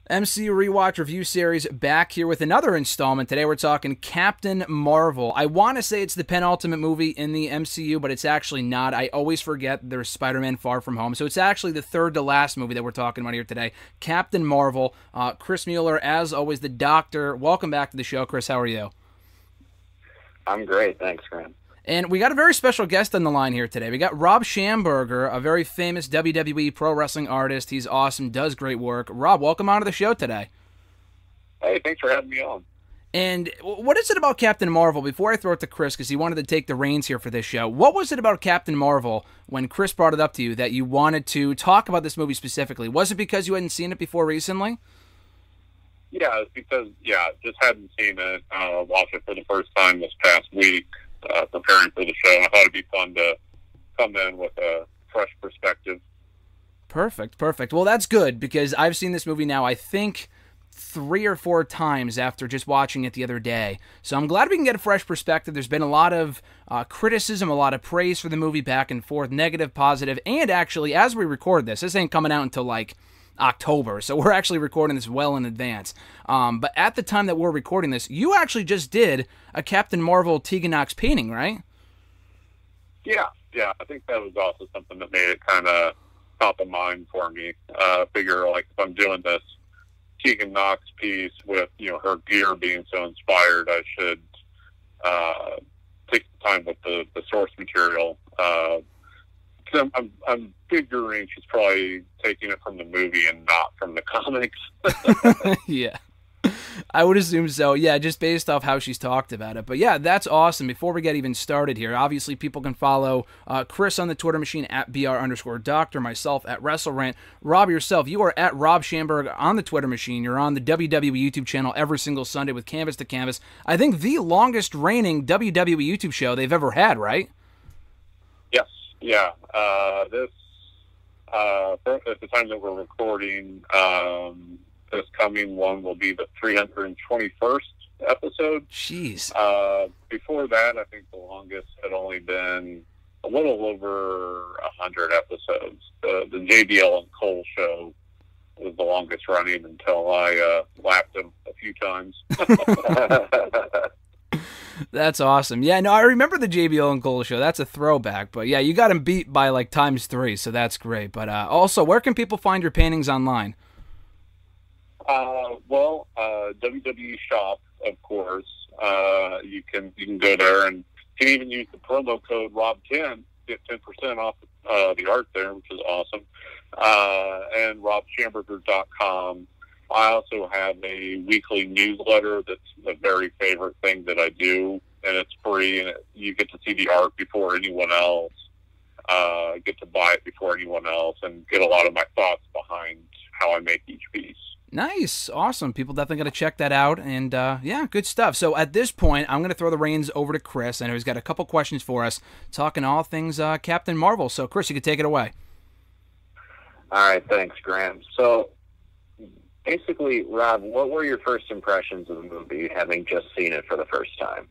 MCU Rewatch Review Series back here with another installment. Today we're talking Captain Marvel. I want to say it's the penultimate movie in the MCU, but it's actually not. I always forget there's Spider-Man Far From Home. So it's actually the third to last movie that we're talking about here today. Captain Marvel. Chris Mueller, as always, the Doctor. Welcome back to the show, Chris. How are you? I'm great. Thanks, Graham. And we got a very special guest on the line here today. We got Rob Schamberger, a very famous WWE pro wrestling artist. He's awesome, does great work. Rob, welcome onto the show today. Hey, thanks for having me on. And what is it about Captain Marvel, before I throw it to Chris, because he wanted to take the reins here for this show, what was it about Captain Marvel, when Chris brought it up to you, that you wanted to talk about this movie specifically? Was it because you hadn't seen it before recently? Yeah, it's because, just hadn't seen it. Watched it for the first time this past week. Preparing for the show. I thought it'd be fun to come in with a fresh perspective. Perfect. Well, that's good, because I've seen this movie now, I think, 3 or 4 times after just watching it the other day. So I'm glad we can get a fresh perspective. There's been a lot of criticism, a lot of praise for the movie, back and forth, negative, positive, and actually, as we record this ain't coming out until like October, so we're actually recording this well in advance. But at the time that we're recording this, you actually just did a Captain Marvel Tegan Knox painting, right? Yeah. I think that was also something that made it kind of top of mind for me. Figure, like, if I'm doing this Tegan Knox piece with, her gear being so inspired, I should take the time with the source material. I'm figuring she's probably taking it from the movie and not from the comics. Yeah, I would assume so. Yeah, just based off how she's talked about it. But yeah, that's awesome. Before we get even started here, obviously people can follow Chris on the Twitter machine at @BR_Doctor, myself at WrestleRant. Rob, yourself, you are at Rob Schamberger on the Twitter machine. You're on the WWE YouTube channel every single Sunday with Canvas to Canvas. I think the longest reigning WWE YouTube show they've ever had, right? Yes. Yeah, at the time that we're recording, this coming one will be the 321st episode. Jeez. Before that, I think the longest had only been a little over 100 episodes. The JBL and Cole show was the longest running until I lapped him a few times. That's awesome. Yeah, no, I remember the JBL and Cole show. That's a throwback. But yeah, you got him beat by like ×3, so that's great. But also, where can people find your paintings online? WWE Shop, of course. You can go there, and you can even use the promo code Rob10, get 10% off the art there, which is awesome. And RobSchamberger.com. I also have a weekly newsletter that's a very favorite thing that I do, and it's free, and you get to see the art before anyone else, get to buy it before anyone else, and get a lot of my thoughts behind how I make each piece. Nice. Awesome. People definitely got to check that out, and yeah, good stuff. So at this point, I'm going to throw the reins over to Chris. I know he's got a couple questions for us, talking all things Captain Marvel. So Chris, you can take it away. All right, thanks, Graham. So, basically, Rob, what were your first impressions of the movie, having just seen it for the first time?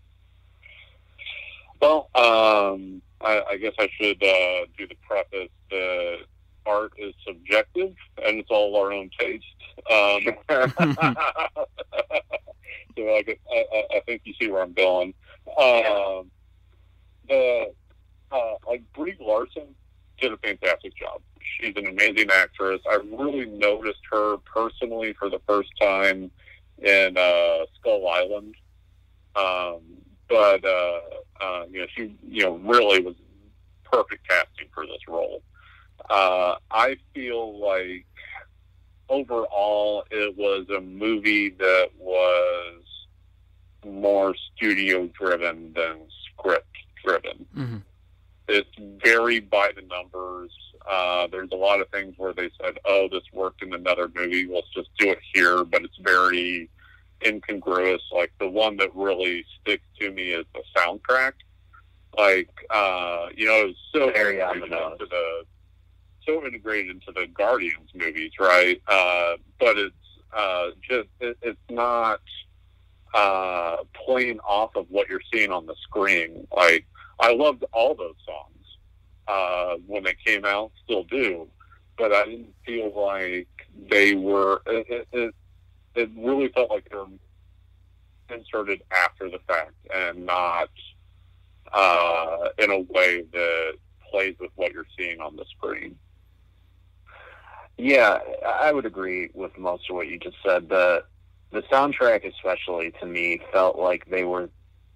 Well, I guess I should do the preface that art is subjective, and it's all our own taste. So I think you see where I'm going. Brie Larson did a fantastic job. She's an amazing actress. I really noticed her personally for the first time in Skull Island. She really was perfect casting for this role. I feel like overall it was a movie that was more studio driven than script driven. Mm-hmm. It's very by the numbers. There's a lot of things where they said, oh, this worked in another movie, let's just do it here, but it's very incongruous. Like, the one that really sticks to me is the soundtrack. Like, it was so integrated into the Guardians movies, right? But it's not playing off of what you're seeing on the screen. Like, I loved all those songs when they came out, still do, but I didn't feel like they were. it really felt like they were inserted after the fact and not in a way that plays with what you're seeing on the screen. Yeah, I would agree with most of what you just said. The soundtrack especially, to me, felt like they were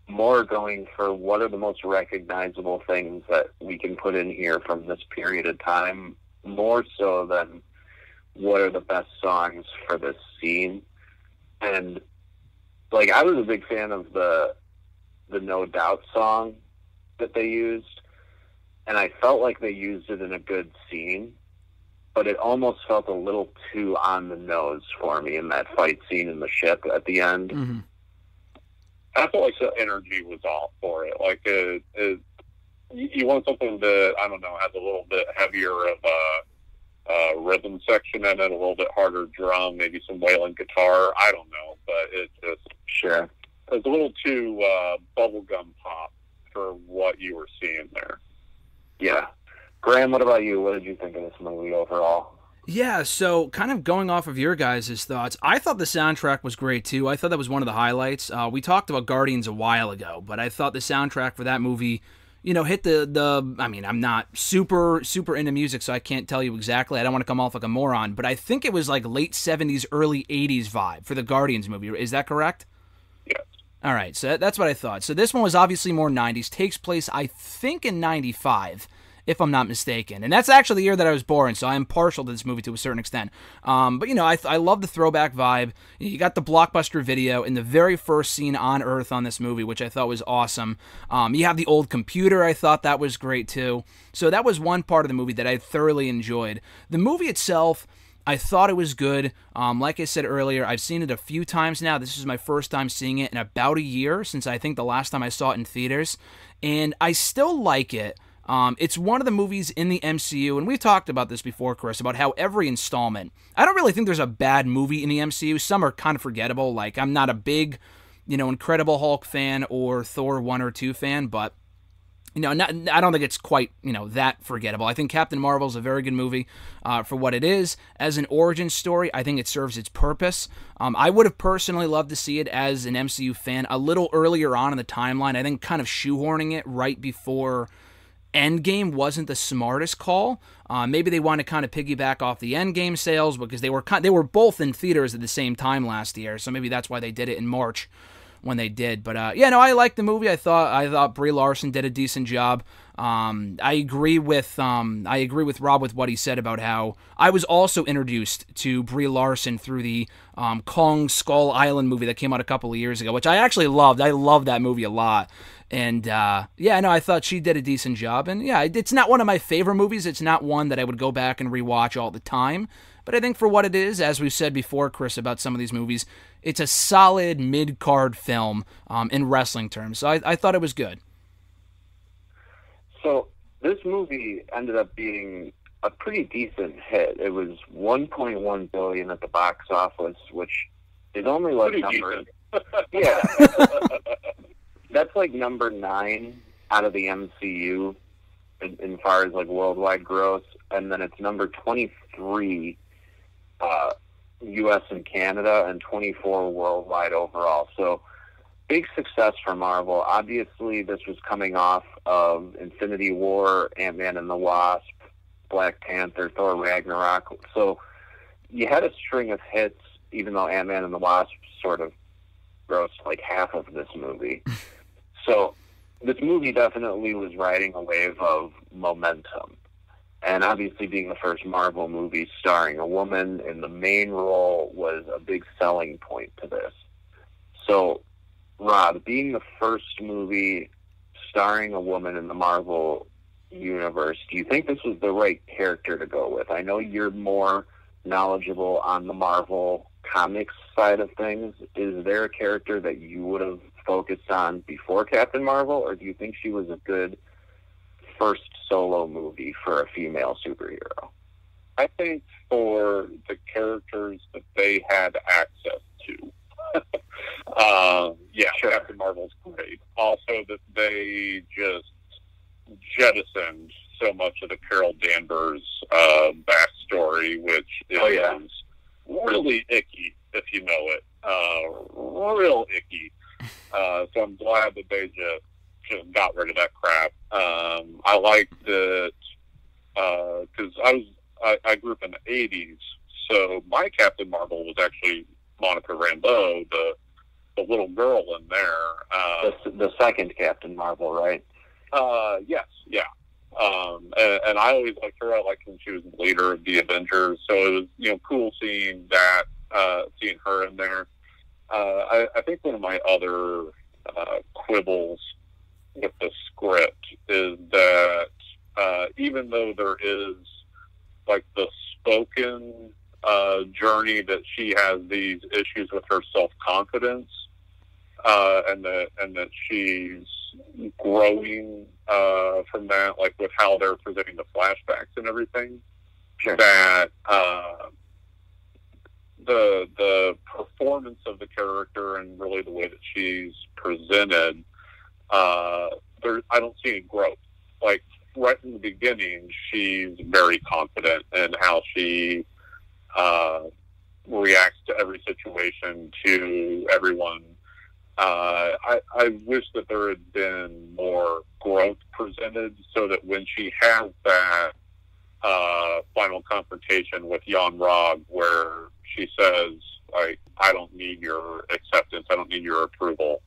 more going for what are the most recognizable things that we can put in here from this period of time, more so than what are the best songs for this scene. And, like, I was a big fan of the No Doubt song that they used, and I felt like they used it in a good scene, but it almost felt a little too on the nose for me in that fight scene in the ship at the end. Mm-hmm. I felt like the energy was off for it. Like, you want something that, I don't know, has a little bit heavier of a rhythm section in it, a little bit harder drum, maybe some wailing guitar. I don't know, but it just... Sure. It was a little too bubblegum pop for what you were seeing there. Yeah. Graham, what about you? What did you think of this movie overall? Yeah, so kind of going off of your guys' thoughts, I thought the soundtrack was great too. I thought that was one of the highlights. We talked about Guardians a while ago, but I thought the soundtrack for that movie, you know, hit the I mean, I'm not super into music, so I can't tell you exactly. I don't want to come off like a moron, but I think it was like late 70s, early 80s vibe for the Guardians movie. Is that correct? Yes. All right, so that's what I thought. So this one was obviously more 90s, takes place, I think, in 95. If I'm not mistaken. And that's actually the year that I was born, so I'm partial to this movie to a certain extent. But, you know, I love the throwback vibe. You got the blockbuster video in the very first scene on Earth on this movie, which I thought was awesome. You have the old computer. I thought that was great, too. So that was one part of the movie that I thoroughly enjoyed. The movie itself, I thought it was good. Like I said earlier, I've seen it a few times now. This is my first time seeing it in about a year, since I think the last time I saw it in theaters. And I still like it. It's one of the movies in the MCU, and we've talked about this before, Chris, about how every installment, I don't really think there's a bad movie in the MCU. Some are kind of forgettable. Like, I'm not a big, you know, Incredible Hulk fan or Thor 1 or 2 fan, but, you know, I don't think it's quite, you know, that forgettable. I think Captain Marvel's a very good movie for what it is. As an origin story, I think it serves its purpose. I would have personally loved to see it as an MCU fan a little earlier on in the timeline. I think kind of shoehorning it right before Endgame wasn't the smartest call. Maybe they want to kind of piggyback off the Endgame sales because they were both in theaters at the same time last year, so maybe that's why they did it in March when they did. But yeah, no, I liked the movie. I thought Brie Larson did a decent job. I agree with Rob with what he said about how I was also introduced to Brie Larson through the Kong Skull Island movie that came out a couple of years ago, which I actually loved. I loved that movie a lot. And, yeah, no, I thought she did a decent job. And, yeah, it's not one of my favorite movies. It's not one that I would go back and rewatch all the time. But I think for what it is, as we've said before, Chris, about some of these movies, it's a solid mid-card film in wrestling terms. So I thought it was good. So this movie ended up being a pretty decent hit. It was $1.1 billion at the box office, which is only like number... Yeah. That's like number 9 out of the MCU in far as like worldwide gross, and then it's number 23 U.S. and Canada, and 24 worldwide overall. So big success for Marvel. Obviously, this was coming off of Infinity War, Ant-Man and the Wasp, Black Panther, Thor Ragnarok. So you had a string of hits, even though Ant-Man and the Wasp sort of grossed like half of this movie. So this movie definitely was riding a wave of momentum. And obviously being the first Marvel movie starring a woman in the main role was a big selling point to this. So, Rob, being the first movie starring a woman in the Marvel universe, do you think this was the right character to go with? I know you're more knowledgeable on the Marvel comics side of things. Is there a character that you would have focused on before Captain Marvel, or do you think she was a good first solo movie for a female superhero? I think for the characters that they had access to, yeah, sure. Captain Marvel's great. Also that they just jettisoned so much of the Carol Danvers backstory, which is really icky if you know it. I'm glad that they just got rid of that crap. I liked it because I grew up in the 80s, so my Captain Marvel was actually Monica Rambeau, the little girl in there. The second Captain Marvel, right? Yes, yeah. And I always liked her. I liked when she was the leader of the Avengers, so it was cool seeing that, seeing her in there. I think one of my other quibbles with the script is that even though there is like the spoken journey that she has these issues with her self-confidence, and that she's growing from that, like with how they're presenting the flashbacks and everything. Sure. That the performance of the character and really the way that she's presented, I don't see any growth. Like right in the beginning, she's very confident in how she reacts to every situation, to everyone. I wish that there had been more growth presented so that when she has that final confrontation with Yonn-Rogg where she says, like, I don't need your acceptance, I don't need your approval,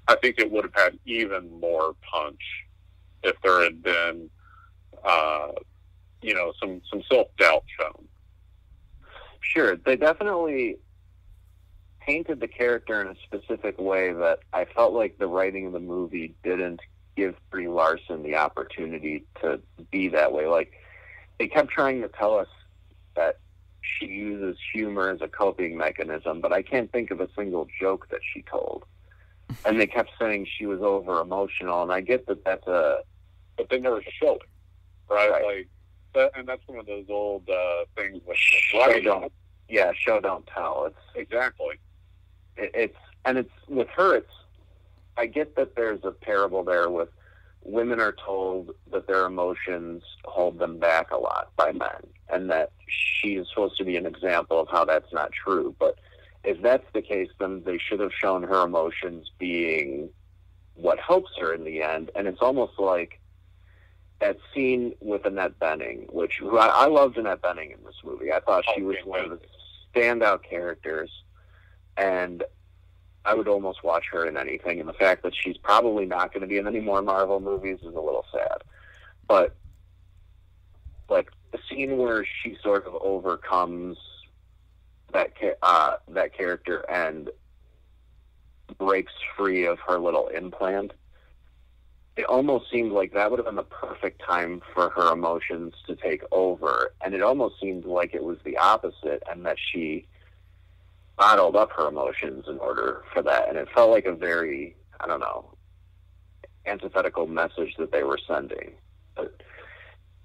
I think it would have had even more punch if there had been, some self-doubt shown. Sure, they definitely painted the character in a specific way that I felt like the writing of the movie didn't give Brie Larson the opportunity to be that way. Like, they kept trying to tell us that she uses humor as a coping mechanism, but I can't think of a single joke that she told. And they kept saying she was over-emotional, and I get that that's but they never show it, right? Right. Like, and that's one of those old things with show don't tell. It's exactly. It's with her. I get that there's a parable there with women are told that their emotions hold them back a lot by men, and that she is supposed to be an example of how that's not true. But if that's the case, then they should have shown her emotions being what helps her in the end. And it's almost like that scene with Annette Bening, who I loved Annette Bening in this movie. I thought she was one of the standout characters, and I would almost watch her in anything. And the fact that she's probably not going to be in any more Marvel movies is a little sad. But like the scene where she sort of overcomes that character and breaks free of her little implant, it almost seemed like that would have been the perfect time for her emotions to take over. And it almost seemed like it was the opposite, and that she bottled up her emotions in order for that. And it felt like a very, I don't know, antithetical message that they were sending. But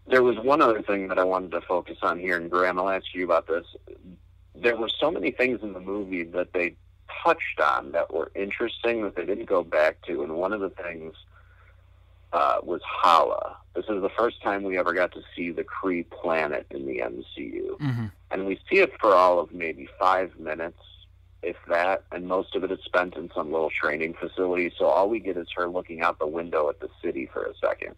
there was one other thing that I wanted to focus on here, and Graham, I'll ask you about this. There were so many things in the movie that they touched on that were interesting that they didn't go back to, and one of the things was Hala. This is the first time we ever got to see the Kree planet in the MCU. Mm-hmm. And we see it for all of maybe 5 minutes, if that, and most of it is spent in some little training facility, so all we get is her looking out the window at the city for a second.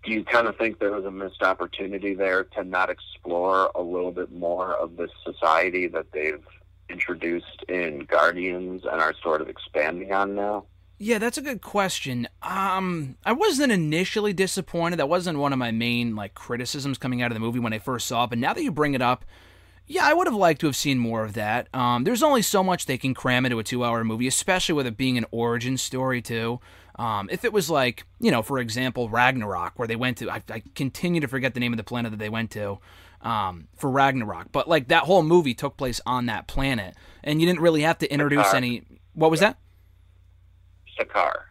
Do you kind of think there was a missed opportunity there to not explore a little bit more of this society that they've introduced in Guardians and are sort of expanding on now? Yeah, that's a good question. I wasn't initially disappointed. That wasn't one of my main criticisms coming out of the movie when I first saw it. But now that you bring it up, yeah, I would have liked to have seen more of that. There's only so much they can cram into a 2-hour movie, especially with it being an origin story too. If it was for example, Ragnarok, where they went to, I continue to forget the name of the planet that they went to for Ragnarok. But that whole movie took place on that planet, and you didn't really have to introduce any. What was that?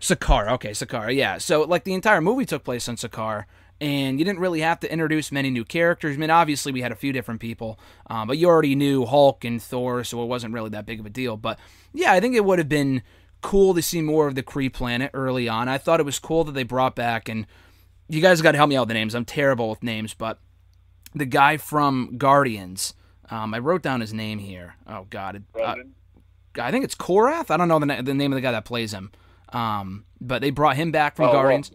Sakaar. Okay, Sakaar. Yeah. So the entire movie took place on Sakaar, and you didn't really have to introduce many new characters. I mean, obviously we had a few different people, but you already knew Hulk and Thor, so it wasn't really that big of a deal. But yeah, I think it would have been cool to see more of the Kree planet early on. I thought it was cool that they brought back, and you guys got to help me out with the names. I'm terrible with names, but the guy from Guardians, I wrote down his name here. Oh God, I think it's Korath. I don't know the name of the guy that plays him. But they brought him back from Guardians.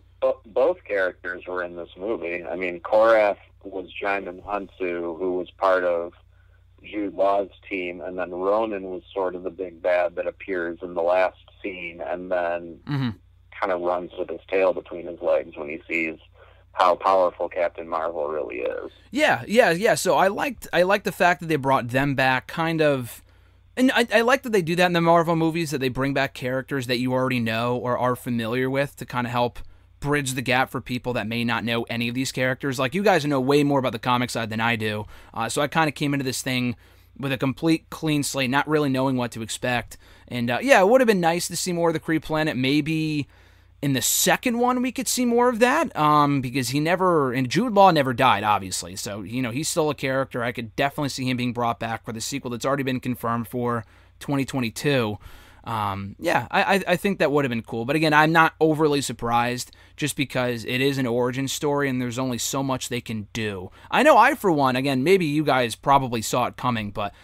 Both characters were in this movie. I mean, Korath was Jaimin Hunsu, who was part of Jude Law's team, and then Ronan was sort of the big bad that appears in the last scene and then kind of runs with his tail between his legs when he sees how powerful Captain Marvel really is. Yeah. So I liked the fact that they brought them back, kind of, and I like that they do that in the Marvel movies, that they bring back characters that you already know or are familiar with to kind of help bridge the gap for people that may not know any of these characters. Like, you guys know way more about the comic side than I do, so I kind of came into this thing with a complete clean slate, not really knowing what to expect. And it would have been nice to see more of the Kree planet. Maybe in the second one we could see more of that, because Jude Law never died, obviously, so he's still a character. I could definitely see him being brought back for the sequel that's already been confirmed for 2022. I think that would have been cool. But again, I'm not overly surprised, just because it is an origin story and there's only so much they can do. I know I, for one, again, maybe you guys probably saw it coming, but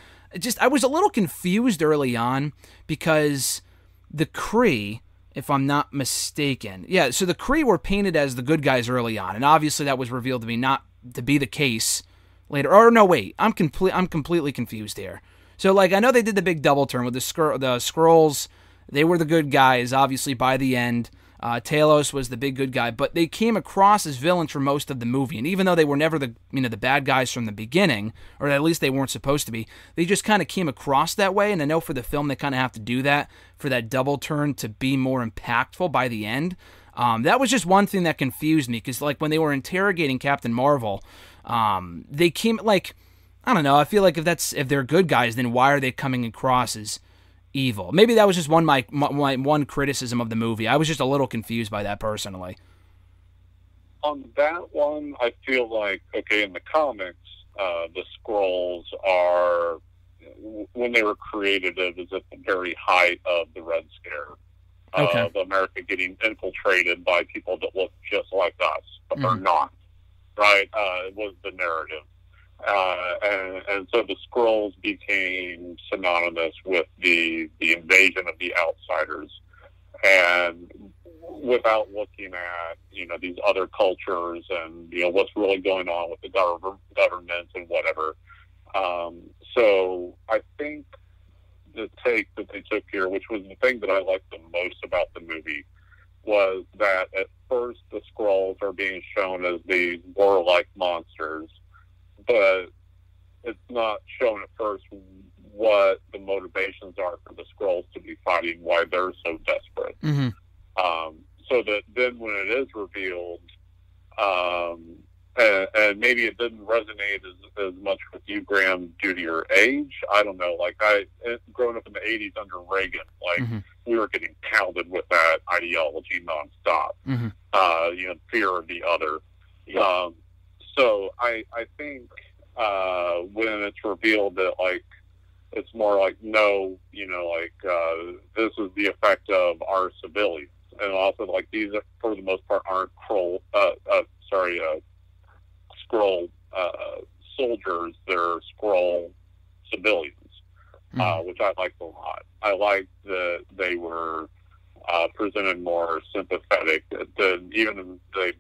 I was a little confused early on because the Kree, if I'm not mistaken, so the Kree were painted as the good guys early on, and obviously that was revealed to be not to be the case later. Or no, wait, I'm completely confused here. So, like, I know they did the big double turn with the Skrulls. They were the good guys, obviously, by the end. Talos was the big good guy, but they came across as villains for most of the movie. And even though they were never the bad guys from the beginning, or at least they weren't supposed to be, they just kind of came across that way. And I know for the film they kind of have to do that for that double turn to be more impactful by the end. That was just one thing that confused me, because, like, when they were interrogating Captain Marvel, they came, like, I don't know, I feel like if they're good guys, then why are they coming across as evil? Maybe that was just my one criticism of the movie. I was just a little confused by that personally. On that one, I feel like, okay, in the comics, the Skrulls are, when they were created, it was at the very height of the Red Scare. Of America getting infiltrated by people that look just like us, but they're not, right? It was the narrative. And so the Skrulls became synonymous with the invasion of the outsiders, and without looking at these other cultures and what's really going on with the government and whatever. So I think the take that they took here, which was the thing that I liked the most about the movie, was that at first the Skrulls are being shown as these warlike monsters, but it's not shown at first what the motivations are for the Skrulls to be fighting, why they're so desperate. So that then when it is revealed, and maybe it didn't resonate as much with you, Graham, due to your age. I don't know. Like, growing up in the 80s under Reagan, we were getting pounded with that ideology nonstop. Fear of the other. So I think when it's revealed that, like, it's more like, no, this is the effect of our civilians. And also, like, these, for the most part, aren't Skrull soldiers. They're Skrull civilians, which I liked a lot. I liked that they were presented more sympathetic than even they,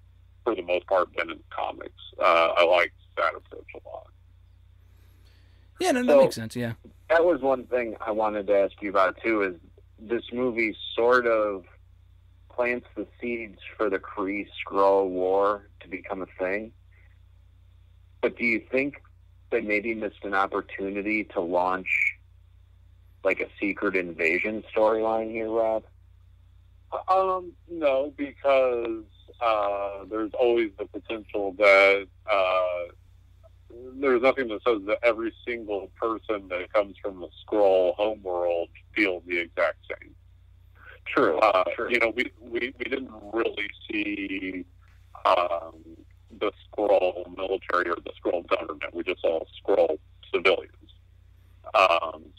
for the most part, been in comics. I liked that approach a lot. Yeah, no, that makes sense, yeah. That was one thing I wanted to ask you about, too, is this movie sort of plants the seeds for the Kree-Skrull war to become a thing. But do you think they maybe missed an opportunity to launch, like, a secret invasion storyline here, Rob? No, because there's always the potential that there's nothing that says that every single person that comes from the Skrull homeworld feels the exact same. True. We didn't really see the Skrull military or the Skrull government. We just saw Skrull civilians.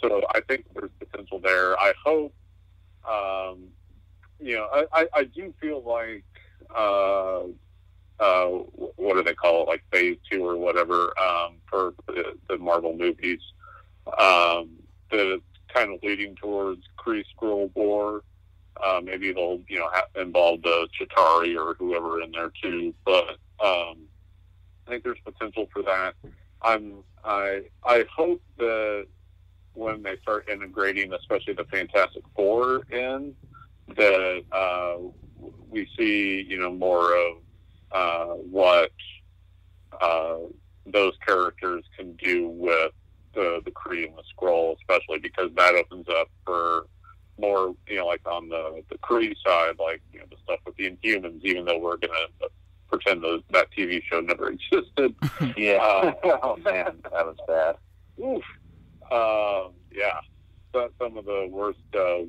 So I think there's potential there. I hope, I do feel like, what do they call it, like phase 2 or whatever, for the Marvel movies, that it's kind of leading towards Kree-Skrull war. Maybe they'll, involve the Chitauri or whoever in there too. But I think there's potential for that. I hope that when they start integrating, especially the Fantastic Four in, that we see, more of what those characters can do with the Kree and the Skrull, especially because that opens up for more, like on the Kree side, like, the stuff with the Inhumans, even though we're going to pretend that TV show never existed. Yeah. Oh, man, that was bad. Oof. Yeah. That's some of the worst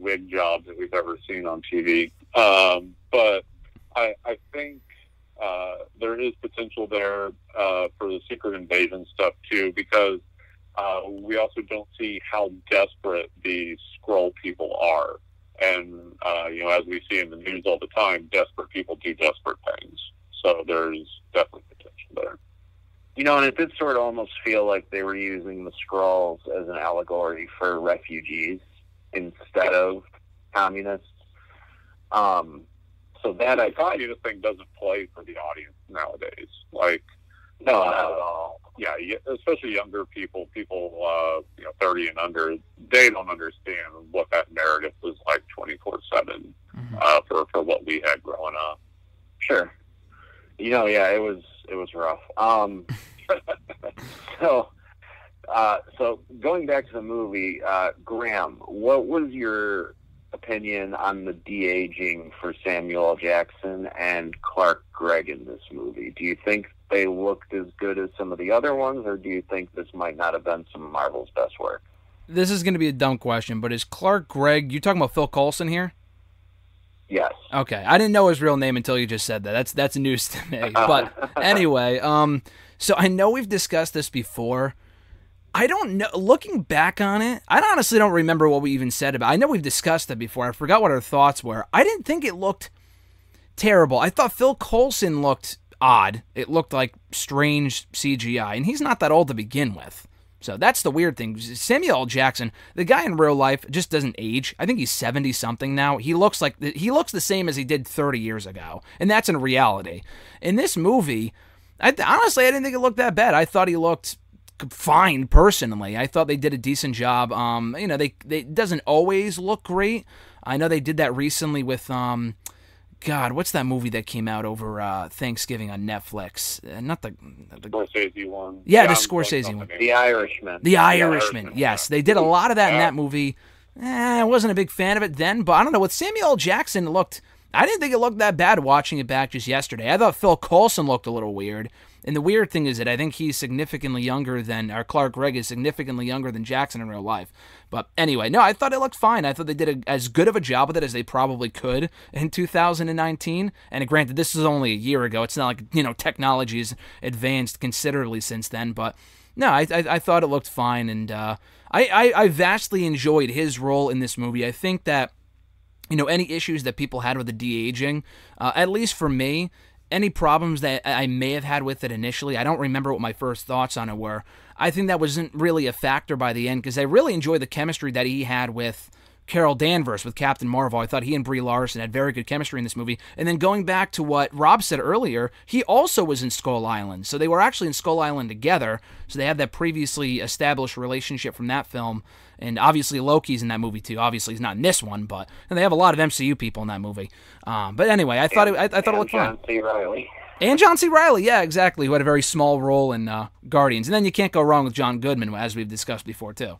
wig jobs that we've ever seen on TV. But I think there is potential there for the Secret Invasion stuff, too, because we also don't see how desperate these Skrull people are. And, as we see in the news all the time, desperate people do desperate things. So there's definitely potential there. And it did sort of almost feel like they were using the Skrulls as an allegory for refugees instead of communists. So that the communist thing doesn't play for the audience nowadays. Like, no, not at all. Yeah, especially younger people, 30 and under, they don't understand what that narrative was like 24/7 for what we had growing up. Sure. Yeah, it was rough. So going back to the movie, Graham, what was your opinion on the de-aging for Samuel L. Jackson and Clark Gregg in this movie? Do you think they looked as good as some of the other ones, or do you think this might not have been some of Marvel's best work? This is going to be a dumb question, but is Clark Gregg, you talking about Phil Coulson here? Yes. Okay, I didn't know his real name until you just said that. That's news to me. But anyway, so I know we've discussed this before. I don't know. Looking back on it, I honestly don't remember what we even said about it. I know we've discussed it before. I forgot what our thoughts were. I didn't think it looked terrible. I thought Phil Coulson looked odd. It looked like strange CGI, and he's not that old to begin with. So that's the weird thing. Samuel L. Jackson, the guy in real life, just doesn't age. I think he's 70-something now. He looks the same as he did 30 years ago, and that's in reality. In this movie, honestly, I didn't think it looked that bad. I thought he looked fine personally. I thought they did a decent job. It doesn't always look great. I know they did that recently with God, what's that movie that came out over Thanksgiving on Netflix? Not the Scorsese one. Yeah, the Scorsese one. The Irishman. The Irishman. Yes, they did a lot of that in that movie. I wasn't a big fan of it then, but I don't know. With Samuel L. Jackson, I didn't think it looked that bad watching it back just yesterday. I thought Phil Coulson looked a little weird. And the weird thing is that I think he's significantly younger than, or Clark Gregg is significantly younger than Jackson in real life. But anyway, no, I thought it looked fine. I thought they did as good of a job with it as they probably could in 2019. And granted, this is only a year ago. It's not like, technology's advanced considerably since then. But no, I thought it looked fine. And I vastly enjoyed his role in this movie. I think that, any issues that people had with the de-aging, at least for me, any problems that I may have had with it initially, I don't remember what my first thoughts on it were. I think that wasn't really a factor by the end because I really enjoyed the chemistry that he had with Carol Danvers, with Captain Marvel. I thought he and Brie Larson had very good chemistry in this movie. And then going back to what Rob said earlier, he also was in Skull Island. So they were actually in Skull Island together. So they had that previously established relationship from that film. And obviously Loki's in that movie too. Obviously he's not in this one, but they have a lot of MCU people in that movie. But anyway, I thought it looked fun. John C. Reilly. And John C. Reilly, yeah, exactly, who had a very small role in Guardians. And then you can't go wrong with John Goodman, as we've discussed before too.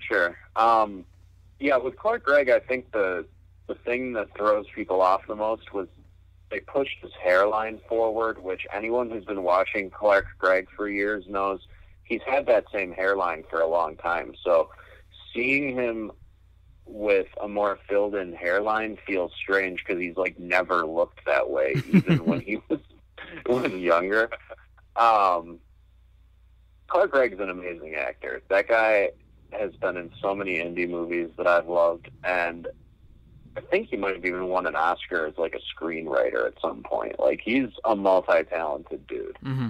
Sure. Yeah, with Clark Gregg, I think the thing that throws people off the most was they pushed his hairline forward, which anyone who's been watching Clark Gregg for years knows he's had that same hairline for a long time. So seeing him with a more filled-in hairline feels strange because he's never looked that way, even when he was younger. Clark Gregg's an amazing actor. That guy has been in so many indie movies that I've loved, and I think he might have even won an Oscar as a screenwriter at some point. He's a multi-talented dude. Mm-hmm.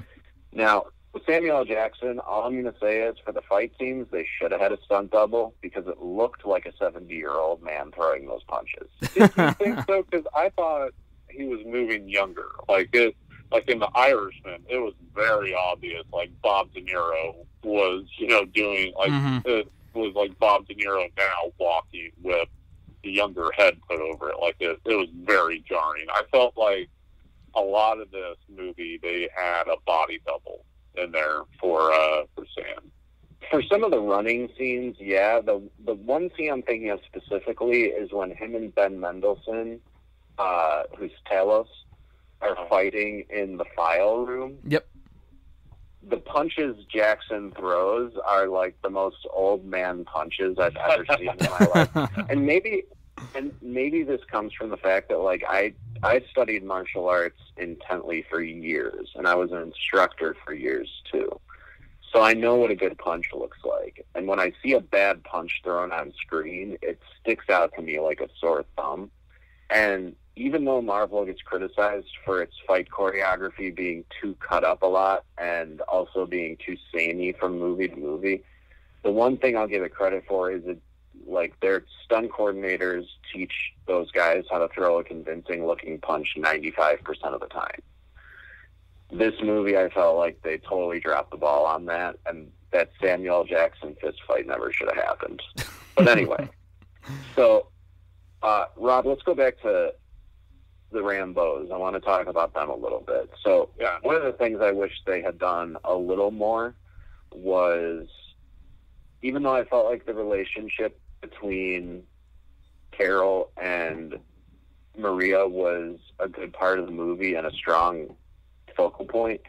Now, With Samuel L. Jackson, all I'm going to say is for the fight scenes, they should have had a stunt double because it looked like a 70-year-old man throwing those punches. Did you think so? Because I thought he was moving younger. Like in The Irishman, it was very obvious. Like Bob De Niro was, doing it was like Bob De Niro now walking with the younger head put over it. Like it was very jarring. I felt like a lot of this movie they had a body double in there for Sam. For some of the running scenes, yeah. The one scene I'm thinking of specifically is when him and Ben Mendelsohn, who's Talos, are fighting in the file room. Yep. The punches Jackson throws are like the most old man punches I've ever seen in my life. And maybe this comes from the fact that like I studied martial arts intently for years, and I was an instructor for years too. So I know what a good punch looks like. And when I see a bad punch thrown on screen, it sticks out to me like a sore thumb. And even though Marvel gets criticized for its fight choreography being too cut up a lot and also being too samey from movie to movie, the one thing I'll give it credit for is that like their stunt coordinators teach those guys how to throw a convincing looking punch 95% of the time. This movie, I felt like they totally dropped the ball on that, and that Samuel L. Jackson fist fight never should have happened. But anyway, so Rob, let's go back to the Rambos. I want to talk about them a little bit. So yeah, one of the things I wish they had done a little more was, even though I felt like the relationship between Carol and Maria was a good part of the movie and a strong focal point,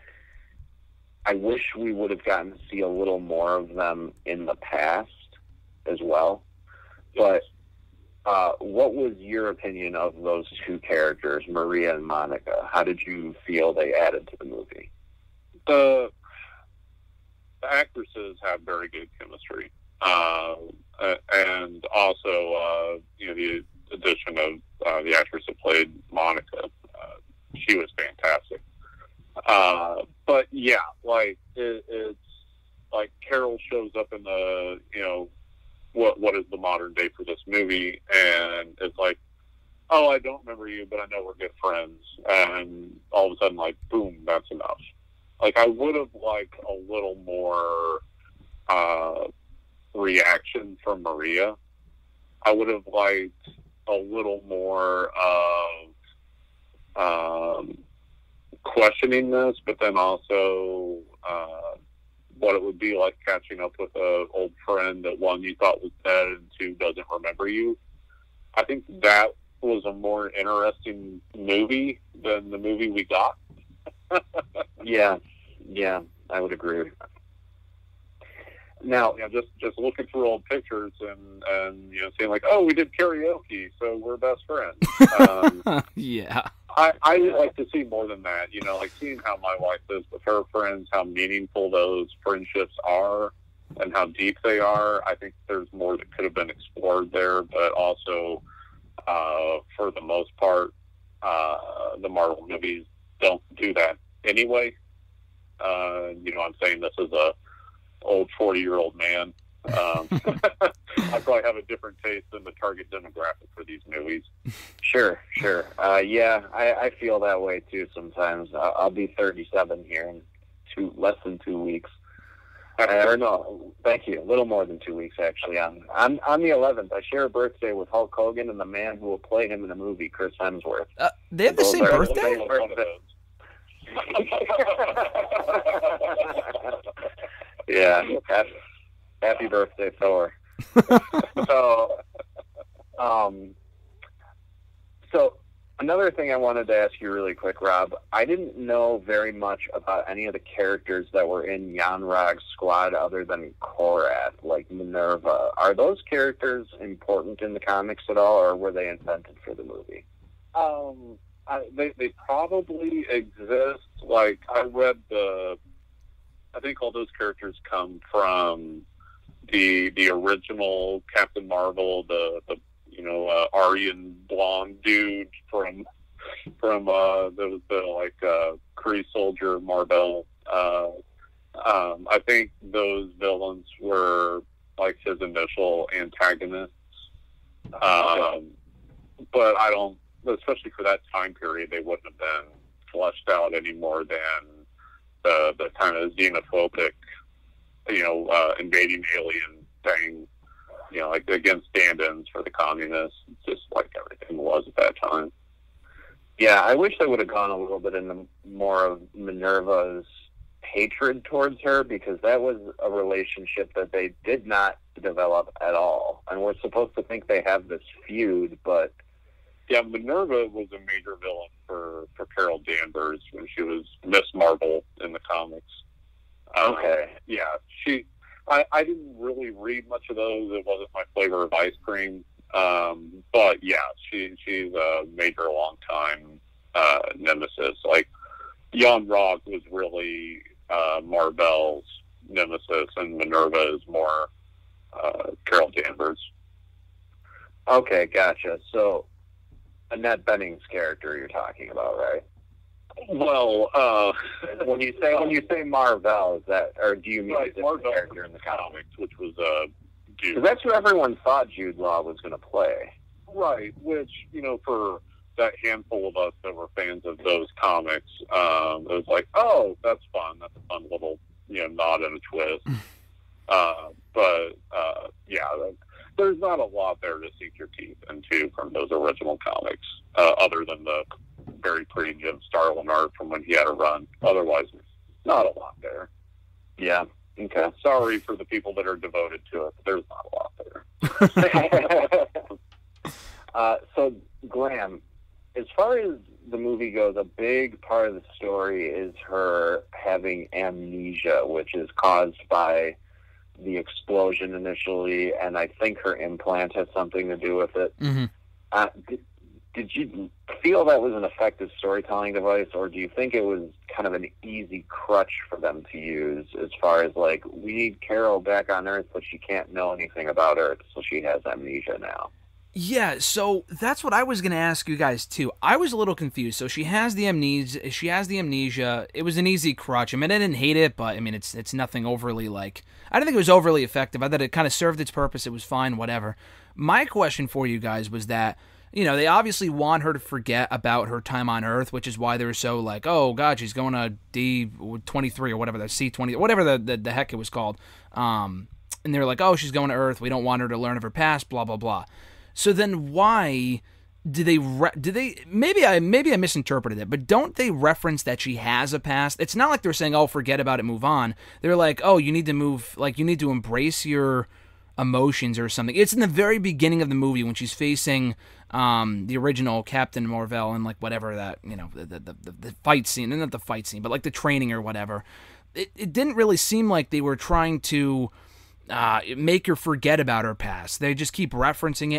I wish we would have gotten to see a little more of them in the past as well. But what was your opinion of those two characters, Maria and Monica? How did you feel they added to the movie? The actresses have very good chemistry. And also, the addition of the actress that played Monica, she was fantastic. But yeah, like it's like Carol shows up in the, what is the modern day for this movie, and it's like, oh, I don't remember you, but I know we're good friends, and all of a sudden, like, boom, that's enough. Like, I would have liked a little more reaction from Maria. I would have liked a little more of questioning this, but then also what it would be like catching up with an old friend that, one, you thought was dead, and two, doesn't remember you. I think that was a more interesting movie than the movie we got. Yeah, I would agree. Now, just looking through old pictures and saying like, oh, we did karaoke, so we're best friends. Yeah. I would like to see more than that, like seeing how my wife is with her friends, how meaningful those friendships are and how deep they are. I think there's more that could have been explored there, but also, for the most part, the Marvel movies don't do that anyway. I'm saying this as a old 40-year-old man. I probably have a different taste than the target demographic for these movies. Sure. Yeah, I feel that way too sometimes. I'll be 37 here in less than 2 weeks. Or no, thank you. A little more than 2 weeks, actually. On the 11th, I share a birthday with Hulk Hogan and the man who will play him in the movie, Chris Hemsworth. They have the same birthday? Yeah. Happy birthday, Thor. So another thing I wanted to ask you really quick, Rob, I didn't know very much about any of the characters that were in Yonn-Rogg's squad other than Korath, like Minerva. Are those characters important in the comics at all, or were they invented for the movie? They probably exist. Like, I think all those characters come from the original Captain Marvel, the Aryan blonde dude from the Kree soldier Marvel. I think those villains were like his initial antagonists. But I don't, especially for that time period, they wouldn't have been fleshed out any more than the kind of xenophobic, invading alien thing, like against stand-ins for the communists, just like everything was at that time. Yeah, I wish they would have gone a little bit into more of Minerva's hatred towards her, because that was a relationship that they did not develop at all. And we're supposed to think they have this feud, but... Yeah, Minerva was a major villain for Carol Danvers when she was Miss Marvel in the comics. Okay. Yeah, I didn't really read much of those. It wasn't my flavor of ice cream. But yeah, she's a major long-time nemesis. Like, Yonn-Rogg was really Mar-Vell's nemesis, and Minerva is more Carol Danvers. Okay, gotcha. So, Annette Bening's character you're talking about, right? Well, when you say Mar-Vell, is that, or do you mean a different character in the comics? Which was Jude. Because that's who everyone thought Jude Law was going to play. Right, which, for that handful of us that were fans of those comics, it was like, oh, that's fun. That's a fun little, nod and a twist. Yeah, there's not a lot there to sink your teeth into from those original comics, other than the very pretty Jim Starlin art from when he had a run. Otherwise, not a lot there. Yeah. Okay. Sorry for the people that are devoted to it, but there's not a lot there. So, Graham, as far as the movie goes, a big part of the story is her having amnesia, which is caused by the explosion initially, and I think her implant has something to do with it. Mm-hmm. Did you feel that was an effective storytelling device, or do you think it was kind of an easy crutch for them to use as far as, like, we need Carol back on Earth, but she can't know anything about Earth, so she has amnesia now? Yeah, so that's what I was going to ask you guys, too. I was a little confused. So she has the amnesia. It was an easy crutch. I mean, I didn't hate it, but, I mean, it's nothing overly, like... I didn't think it was overly effective. I thought it kind of served its purpose. It was fine, whatever. My question for you guys was that, they obviously want her to forget about her time on Earth, which is why they were so like, oh, God, she's going to D23 or whatever, the C20, whatever the heck it was called. And they were like, oh, she's going to Earth. We don't want her to learn of her past, blah, blah, blah. So then why did they maybe I misinterpreted it, but don't they reference that she has a past? It's not like they're saying, oh, forget about it, move on. They're like, oh, you need to embrace your emotions or something. It's in the very beginning of the movie when she's facing the original Captain Mar-Vell and like whatever that, the fight scene, and not the fight scene, but like the training or whatever. It didn't really seem like they were trying to make her forget about her past. They just keep referencing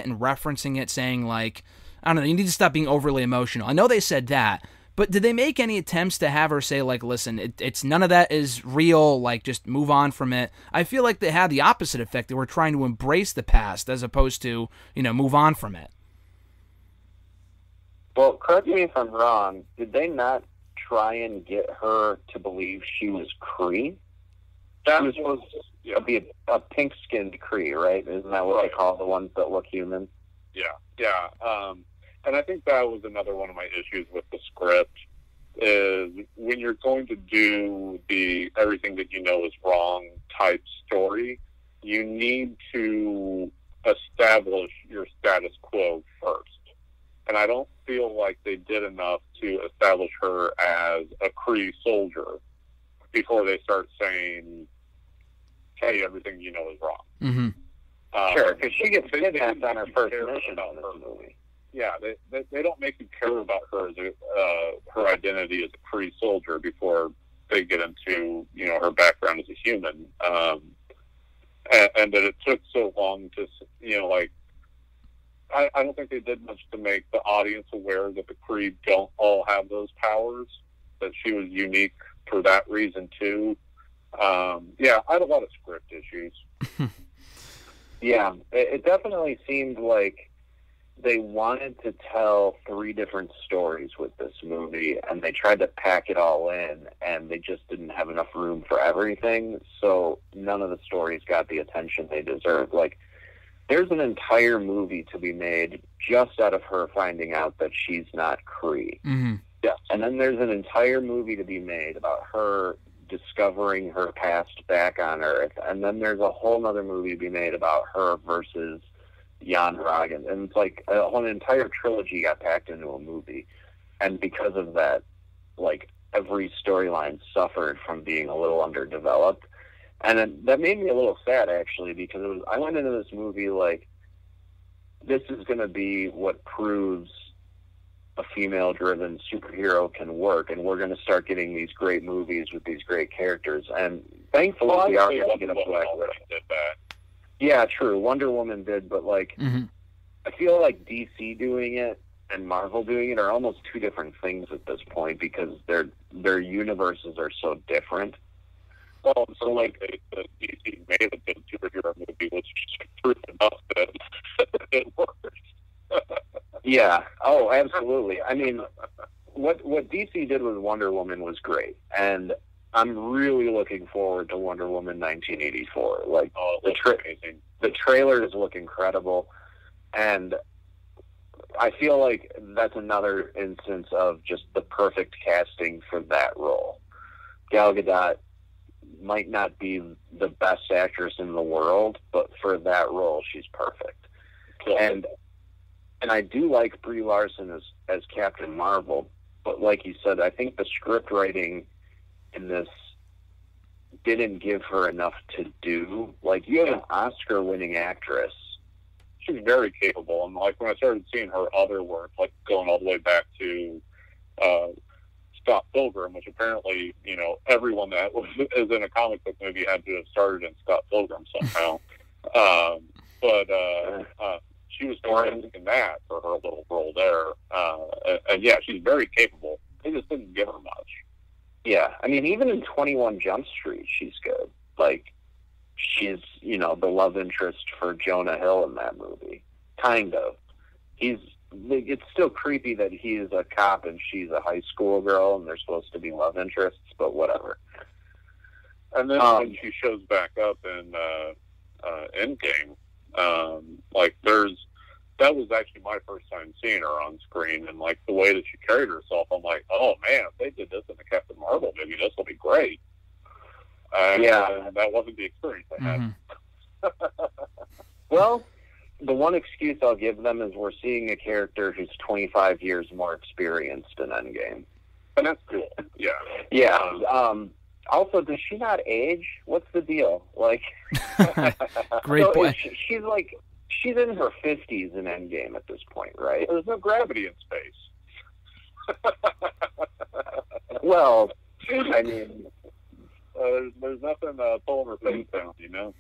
it, saying like, I don't know, you need to stop being overly emotional. I know they said that, but did they make any attempts to have her say like, listen, it's none of that is real, like just move on from it? I feel like they had the opposite effect. They were trying to embrace the past as opposed to, move on from it. Well, correct me if I'm wrong, did they not try and get her to believe she was Kree? She was supposed to be a pink-skinned Kree, right? Isn't that what they call the ones that look human? Yeah. And I think that was another one of my issues with the script, is when you're going to do the everything that you know is wrong type story, you need to establish your status quo first. And I don't feel like they did enough to establish her as a Kree soldier before they start saying, hey, everything you know is wrong. Mm-hmm. Sure, because she gets kidnapped on her first mission in this movie. Yeah, they don't make you care about her as her identity as a Kree soldier before they get into her background as a human, and that it took so long to I don't think they did much to make the audience aware that the Kree don't all have those powers, that she was unique for that reason too. I had a lot of script issues. Yeah, it definitely seemed like they wanted to tell 3 different stories with this movie, and they tried to pack it all in, and they just didn't have enough room for everything, so none of the stories got the attention they deserved. Like, there's an entire movie to be made just out of her finding out that she's not Kree. Mm-hmm. Yeah. And then there's an entire movie to be made about her discovering her past back on Earth, and then there's a whole other movie to be made about her versus Yonn-Rogg, and it's like a whole entire trilogy got packed into a movie, and because of that, like, every storyline suffered from being a little underdeveloped, and that made me a little sad, actually, because I went into this movie like, this is going to be what proves a female-driven superhero can work, and we're going to start getting these great movies with these great characters, and thankfully we are going to get a Black Widow. Did that. Yeah, true. Wonder Woman did, but, like, I feel like DC doing it and Marvel doing it are almost 2 different things at this point, because their universes are so different. Well, so, like, the DC made a good superhero movie, which is proof enough that it works. Yeah. Oh, absolutely. I mean, what DC did with Wonder Woman was great, and I'm really looking forward to Wonder Woman 1984. Like, the trailers look incredible, and I feel like that's another instance of just the perfect casting for that role. Gal Gadot might not be the best actress in the world, but for that role, she's perfect. And I do like Brie Larson as Captain Marvel, but like you said, I think the script writing in this didn't give her enough to do. Like, you have an Oscar-winning actress. She's very capable, and, like, when I started seeing her other work, like, going all the way back to Scott Pilgrim, which apparently, you know, everyone that is in a comic book movie had to have started in Scott Pilgrim somehow. But she was terrific in that for her little role there. And yeah, she's very capable. They just didn't give her much. Yeah, I mean, even in 21 Jump Street, she's good. Like, she's, you know, the love interest for Jonah Hill in that movie. Kind of. It's still creepy that he is a cop and she's a high school girl and they're supposed to be love interests, but whatever. And then when she shows back up in Endgame, like, that was actually my first time seeing her on screen, and, like, the way that she carried herself, I'm like, oh man, if they did this in the Captain Marvel movie, this will be great. And that wasn't the experience I had. Well, the one excuse I'll give them is we're seeing a character who's 25 years more experienced in Endgame. And that's cool. Yeah. Yeah. Also, does she not age? What's the deal? Like, great point. She's in her 50s in Endgame at this point, right? There's no gravity in space. Well, I mean, there's nothing pulling her face down, you know?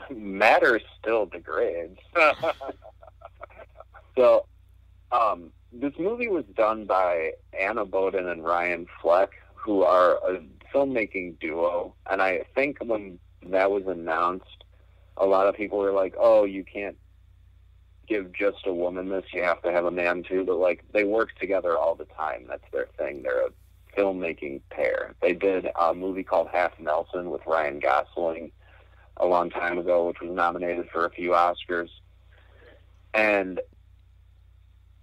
Matter still degrades. So, this movie was done by Anna Boden and Ryan Fleck, who are a filmmaking duo, and I think when that was announced, a lot of people were like, oh, you can't give just a woman this, you have to have a man too, but, like, they work together all the time. That's their thing. They're a filmmaking pair. They did a movie called Half Nelson with Ryan Gosling a long time ago, which was nominated for a few Oscars. And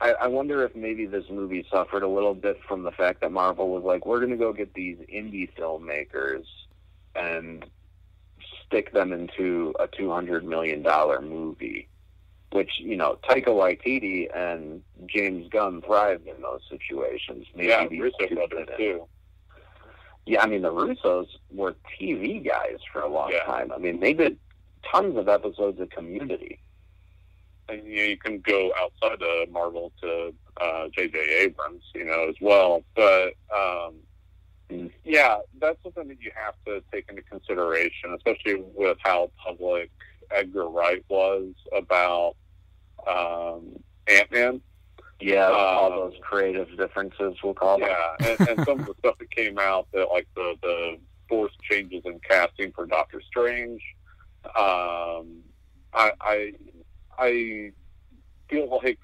I wonder if maybe this movie suffered a little bit from the fact that Marvel was like, we're going to go get these indie filmmakers and stick them into a $200 million movie, which, you know, Taika Waititi and James Gunn thrived in those situations. Maybe Russo brothers too. Yeah, I mean, the Russos were TV guys for a long time. I mean, they did tons of episodes of Community. And, you know, you can go outside of Marvel to J.J. Abrams, you know, as well. But, yeah, that's something that you have to take into consideration, especially with how public Edgar Wright was about Ant-Man. Yeah, all those creative differences, we'll call them. Yeah, and some of the stuff that came out, that, like, the forced changes in casting for Doctor Strange, I feel like,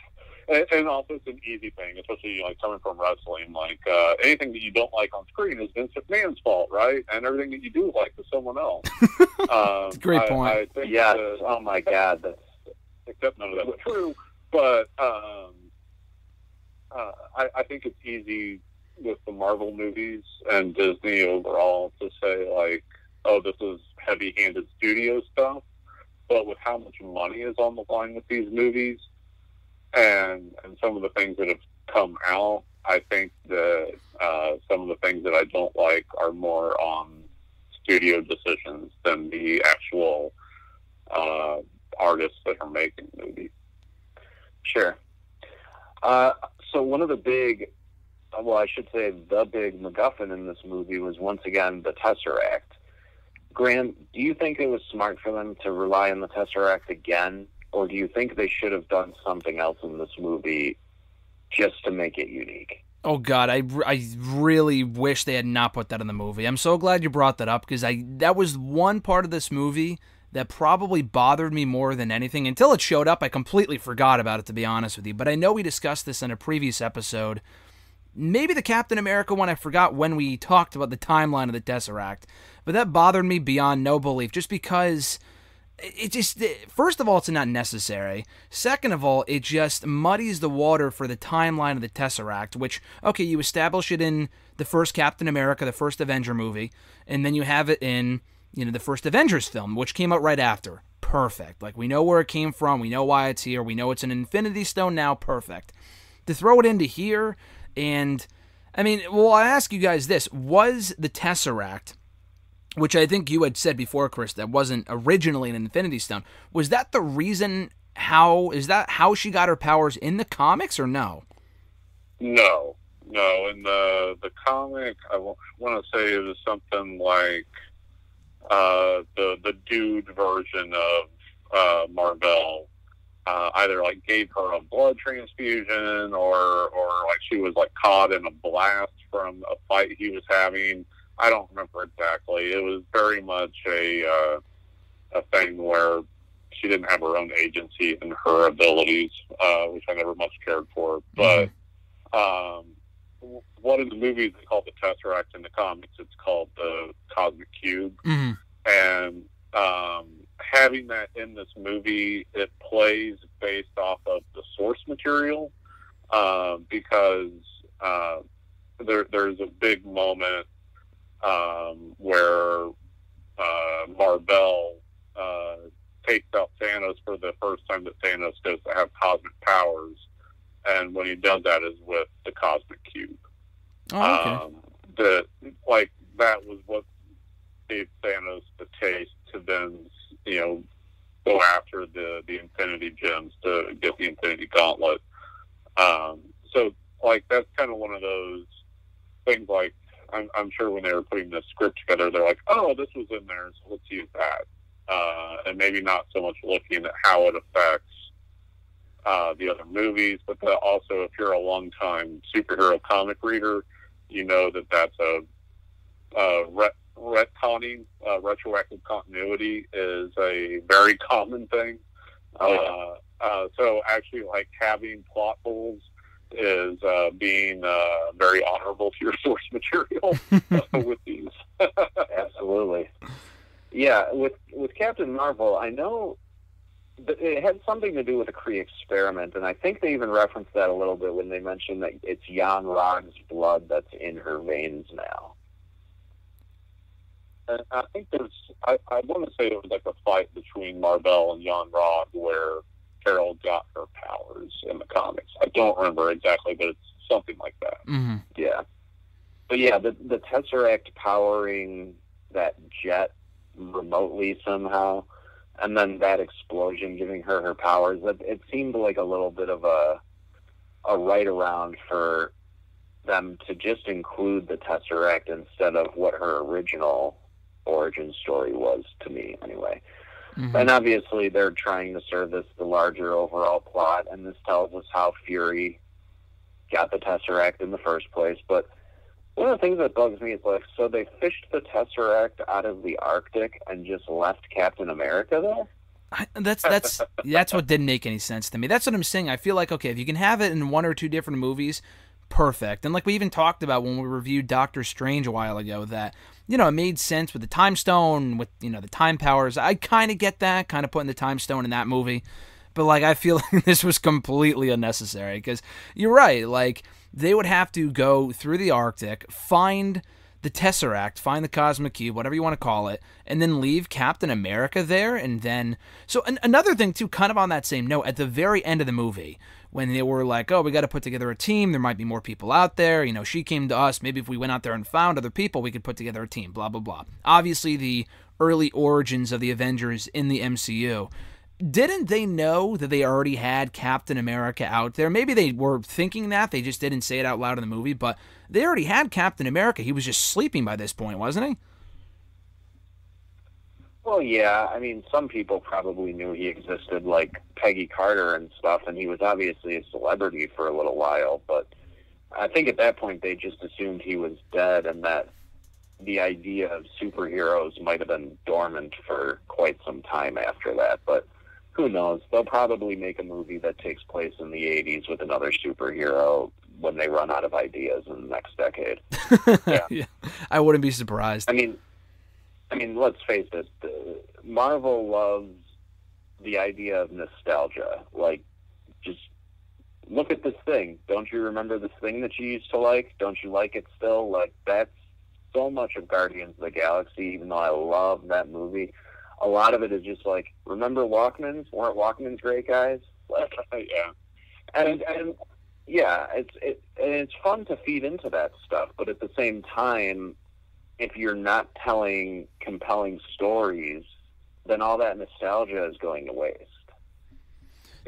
and also it's an easy thing, especially like coming from wrestling. Like anything that you don't like on screen is Vince McMahon's fault, right? And everything that you do like is someone else. That's a great point. I think yes. Oh my God. Except none of that was true. But I think it's easy with the Marvel movies and Disney overall to say like, oh, this is heavy-handed studio stuff. But with how much money is on the line with these movies and some of the things that have come out, I think that some of the things that I don't like are more on studio decisions than the actual artists that are making the movie. Sure. So one of the big, well, I should say the big MacGuffin in this movie was once again the Tesseract. Grant, do you think it was smart for them to rely on the Tesseract again, or do you think they should have done something else in this movie just to make it unique? Oh, God, I really wish they had not put that in the movie. I'm so glad you brought that up, because that was one part of this movie that probably bothered me more than anything. Until it showed up, I completely forgot about it, to be honest with you. But I know we discussed this in a previous episode. Maybe the Captain America one, I forgot when we talked about the timeline of the Tesseract. But that bothered me beyond no belief, just because it just, first of all, it's not necessary. Second of all, it just muddies the water for the timeline of the Tesseract, which, okay, you establish it in the first Captain America, the first Avenger movie, and then you have it in, the first Avengers film, which came out right after. Perfect. Like, we know where it came from, we know why it's here, we know it's an Infinity Stone now, perfect. To throw it into here, and, I'll ask you guys this, was the Tesseract, which I think you had said before, Chris, that wasn't originally an Infinity Stone, was that the reason is that how she got her powers in the comics, or no? No. In the comic, I want to say it was something like the dude version of Marvel either like gave her a blood transfusion or like she was like caught in a blast from a fight he was having. I don't remember exactly. It was very much a thing where she didn't have her own agency in her abilities, which I never much cared for. But one of the movies is called the Tesseract. In the comics, it's called the Cosmic Cube. Mm-hmm. And having that in this movie, it plays based off of the source material because there's a big moment where Marvel takes out Thanos for the first time that Thanos goes to have cosmic powers, and when he does that is with the Cosmic Cube. Oh, okay. That was what gave Thanos the taste to then, go after the Infinity Gems to get the Infinity Gauntlet. So that's kind of one of those things. Like, I'm sure when they were putting the script together, they're like, oh, this was in there, so let's use that. And maybe not so much looking at how it affects the other movies, but also if you're a long-time superhero comic reader, you know that's retconning, retroactive continuity is a very common thing. So actually, like, having plot holes is being very honorable to your source material with these. Absolutely. Yeah, with Captain Marvel, I know that it had something to do with a Kree experiment, and I think they even referenced that a little bit when they mentioned that it's Yonn-Rogg's blood that's in her veins now. And I think I want to say it was like a fight between Marvel and Yonn-Rogg where Carol got her powers in the comics. I don't remember exactly, but it's something like that. Mm-hmm. Yeah. But yeah, the Tesseract powering that jet remotely somehow, and then that explosion giving her powers, it seemed like a little bit of a right around for them to just include the Tesseract instead of what her original origin story was, to me anyway. Mm-hmm. And obviously they're trying to service the larger overall plot, and this tells us how Fury got the Tesseract in the first place. But one of the things that bugs me is, like, so they fished the Tesseract out of the Arctic and just left Captain America there? That's what didn't make any sense to me. That's what I'm saying. I feel like, okay, if you can have it in one or two different movies, perfect. And like we even talked about when we reviewed Doctor Strange a while ago, that, you know, it made sense with the time stone, with, you know, the time powers. I kind of get that, kind of putting the time stone in that movie. But like, I feel like this was completely unnecessary, because you're right. Like, they would have to go through the Arctic, find the Tesseract, find the Cosmic Cube, whatever you want to call it, and then leave Captain America there. And then, so another thing too, kind of on that same note, at the very end of the movie, when they were like, oh, we got to put together a team, there might be more people out there, you know, she came to us, maybe if we went out there and found other people, we could put together a team, blah, blah, blah. Obviously, the early origins of the Avengers in the MCU. Didn't they know that they already had Captain America out there? Maybe they were thinking that, they just didn't say it out loud in the movie, but they already had Captain America. He was just sleeping by this point, wasn't he? Well, yeah. I mean, some people probably knew he existed, like Peggy Carter and stuff, and he was obviously a celebrity for a little while, but I think at that point they just assumed he was dead, and that the idea of superheroes might have been dormant for quite some time after that, but who knows? They'll probably make a movie that takes place in the 80s with another superhero when they run out of ideas in the next decade. Yeah. I wouldn't be surprised. I mean, let's face it. Marvel loves the idea of nostalgia. Like, just look at this thing. Don't you remember this thing that you used to like? Don't you like it still? Like, that's so much of Guardians of the Galaxy, even though I love that movie. A lot of it is just like, remember Walkmans? Weren't Walkmans great, guys? Like, Yeah. And yeah, it's fun to feed into that stuff, but at the same time, if you're not telling compelling stories, then all that nostalgia is going to waste.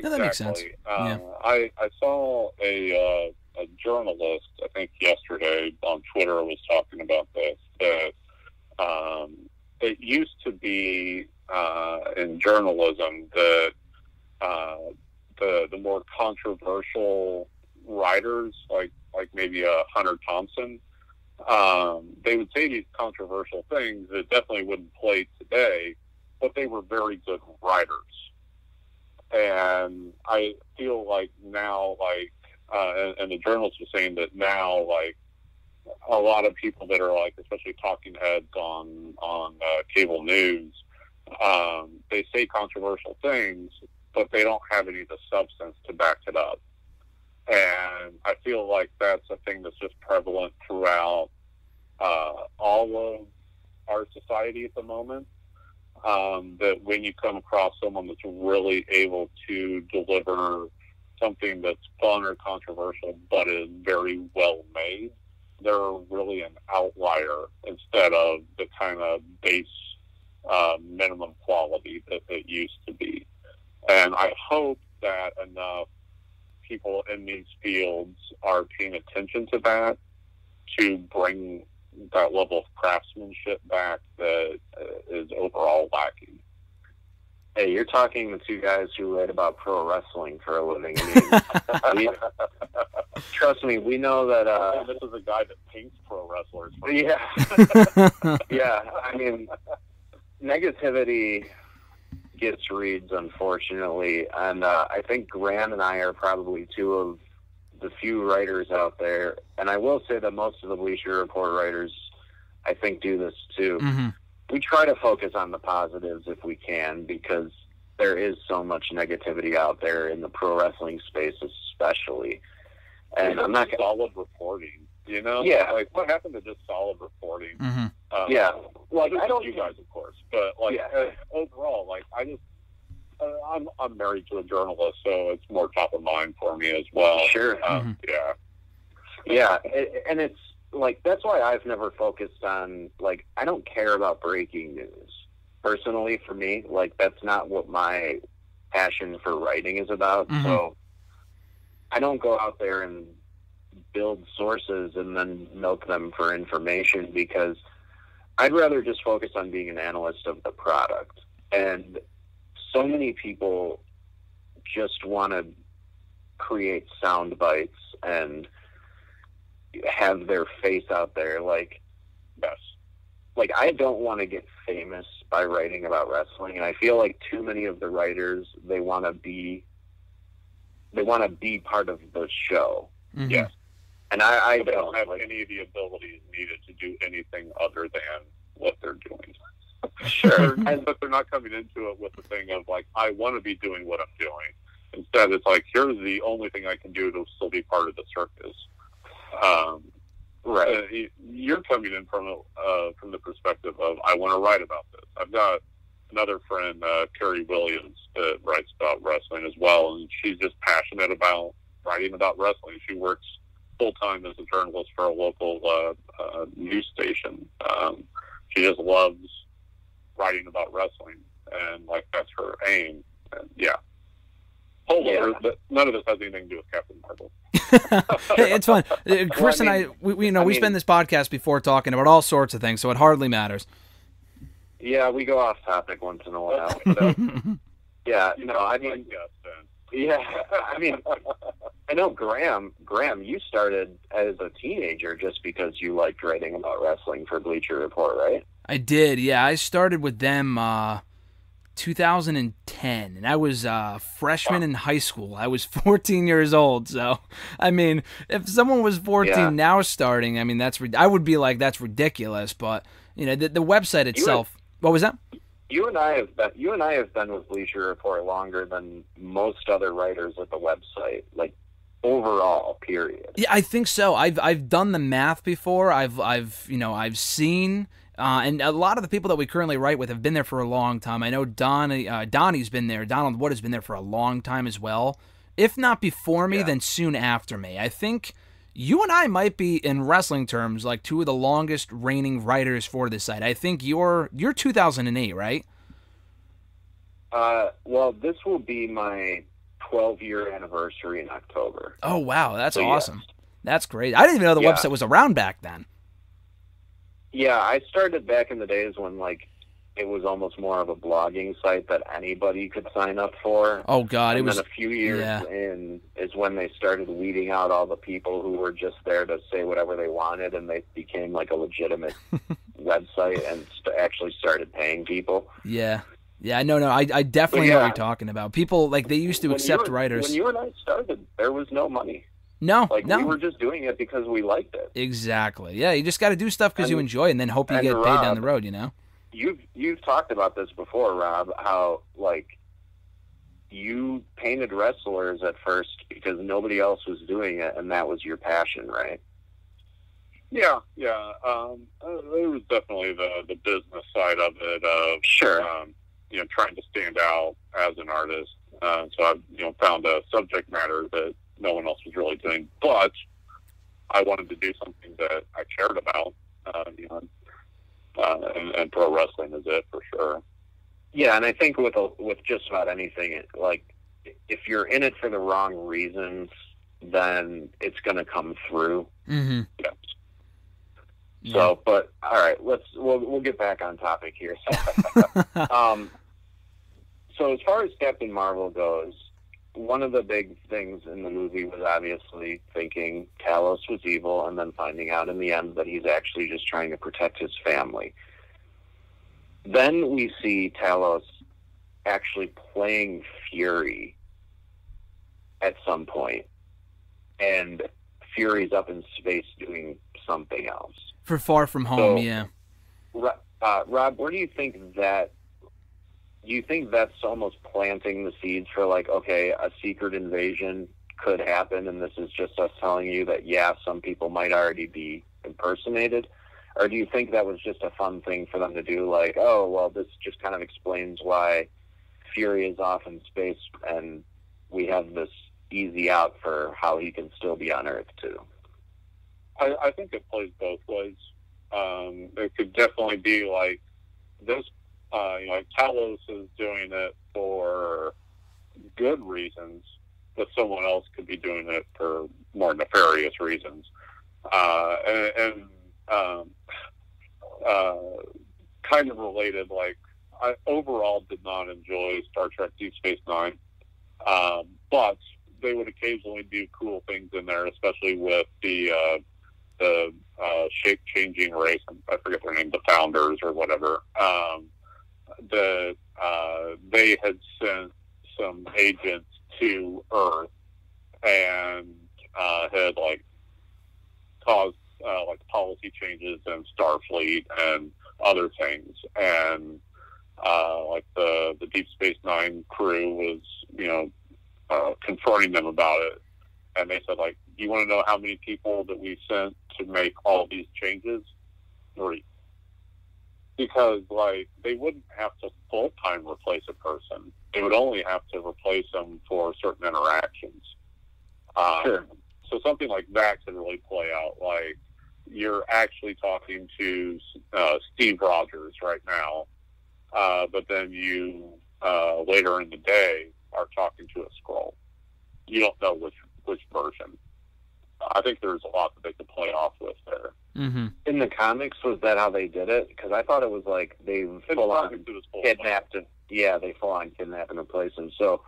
No, that makes sense. Yeah. I saw a journalist, I think yesterday on Twitter, was talking about this, that it used to be in journalism that the more controversial writers, like maybe Hunter Thompson, they would say these controversial things that definitely wouldn't play today, but they were very good writers. And I feel like now, like, and the journalist was saying that now, like, a lot of people that are, like, especially talking heads on cable news, they say controversial things, but they don't have any of the substance to back it up. And I feel like that's a thing that's just prevalent throughout all of our society at the moment. That when you come across someone that's really able to deliver something that's fun or controversial, but is very well made, they're really an outlier instead of the kind of base minimum quality that it used to be. And I hope that enough people in these fields are paying attention to that to bring that level of craftsmanship back that is overall lacking. Hey, you're talking to two guys who write about pro wrestling for a living. I mean, trust me, we know that... this is a guy that paints pro wrestlers. Yeah. Yeah, I mean, negativity gets reads, unfortunately, and I think Graham and I are probably two of the few writers out there, and I will say that most of the Bleacher Report writers, I think, do this too. Mm-hmm. We try to focus on the positives if we can, because there is so much negativity out there in the pro wrestling space, especially. And I'm not solid reporting, you know? Yeah. Like, what happened to just solid reporting? Mm-hmm. Yeah. Like, I don't, you guys, of course, but like overall, like, I just, I'm married to a journalist, so it's more top of mind for me as well. Sure. Yeah. Yeah, and it's like, that's why I've never focused on, like, I don't care about breaking news. Personally, for me, like, that's not what my passion for writing is about. Mm-hmm. So I don't go out there and build sources and then milk them for information, because I'd rather just focus on being an analyst of the product. And so many people just want to create sound bites and have their face out there. Like, yes, like, I don't want to get famous by writing about wrestling, and I feel like too many of the writers, they want to be part of the show. Mm-hmm. Yes. And I They don't have like, any of the abilities needed to do anything other than what they're doing. sure. But they're not coming into it with the thing of, like, I want to be doing what I'm doing. Instead, it's like, here's the only thing I can do to still be part of the circus. Right. You're coming in from the perspective of, I want to write about this. I've got another friend, Carrie Williams, that writes about wrestling as well, and she's just passionate about writing about wrestling. She works full-time as a journalist for a local news station. She just loves writing about wrestling, and, like, that's her aim. And, yeah. None of this has anything to do with Captain Marvel. Hey, it's fun. Chris and I we spend this podcast before talking about all sorts of things, so it hardly matters. Yeah, we go off topic once in a while. But, yeah, no, I mean, yeah, I mean, I know Graham, you started as a teenager just because you liked writing about wrestling for Bleacher Report, right? I did, yeah. I started with them 2010, and I was a freshman in high school. I was 14 years old, so, I mean, if someone was 14 now starting, I mean, I would be like, that's ridiculous, but, you know, the website itself, what was that? You and I have been with Bleacher Report longer than most other writers at the website, like, overall, period. Yeah, I think so. I've done the math before. I've seen, and a lot of the people that we currently write with have been there for a long time. I know Donnie's been there. Donald Wood has been there for a long time as well. If not before me, then soon after me. I think you and I might be, in wrestling terms, like two of the longest reigning writers for this site. I think you're 2008, right? Well, this will be my 12-year anniversary in October. Oh, wow. That's awesome. Yes. That's great. I didn't even know the website was around back then. Yeah, I started back in the days when, like, it was almost more of a blogging site that anybody could sign up for. Oh, God. And then a few years in is when they started weeding out all the people who were just there to say whatever they wanted, and they became, like, a legitimate website and actually started paying people. Yeah. Yeah, no, I definitely know what you're talking about. People, like, they used to accept writers. When you and I started, there was no money. No. We were just doing it because we liked it. Exactly. Yeah, you just got to do stuff because you enjoy it and then hope you get paid down the road, you know? You've talked about this before, Rob, how, like, you painted wrestlers at first because nobody else was doing it, and that was your passion, right? Yeah. There was definitely the business side of it. Sure. Trying to stand out as an artist. So I, found a subject matter that no one else was really doing, but I wanted to do something that I cared about, and pro wrestling is it for sure. Yeah, and I think with just about anything, like, if you're in it for the wrong reasons, then it's going to come through. Mm-hmm. Yes. So, but all right, we'll get back on topic here. So as far as Captain Marvel goes, one of the big things in the movie was obviously thinking Talos was evil, and then finding out in the end that he's actually just trying to protect his family. Then we see Talos actually playing Fury at some point, and Fury's up in space doing something else. For Far From Home, yeah. Rob, where do you think that... Do you think that's almost planting the seeds for, like, okay, a secret invasion could happen, and this is just us telling you that, yeah, some people might already be impersonated? Or do you think that was just a fun thing for them to do, like, oh, well, this just kind of explains why Fury is off in space, and we have this easy out for how he can still be on Earth, too? I think it plays both ways. It could definitely be like this. Like Talos is doing it for good reasons, but someone else could be doing it for more nefarious reasons. And kind of related, like, I overall did not enjoy Star Trek Deep Space Nine, but they would occasionally do cool things in there, especially with the the shape-changing race, I forget their name, the Founders or whatever, they had sent some agents to Earth and had like caused like policy changes in Starfleet and other things, and like the Deep Space Nine crew was, confronting them about it, and they said, like, you want to know how many people that we sent to make all these changes? 3. Because, like, they wouldn't have to full-time replace a person. They would only have to replace them for certain interactions. Sure. So something like that could really play out. Like, you're actually talking to Steve Rogers right now, but then you, later in the day, are talking to a Skrull. You don't know which version. I think there's a lot that they could play off with there. Mm-hmm. In the comics, was that how they did it? Because I thought it was like they full-on kidnapped him. Yeah, they full-on kidnapped and replaced him. So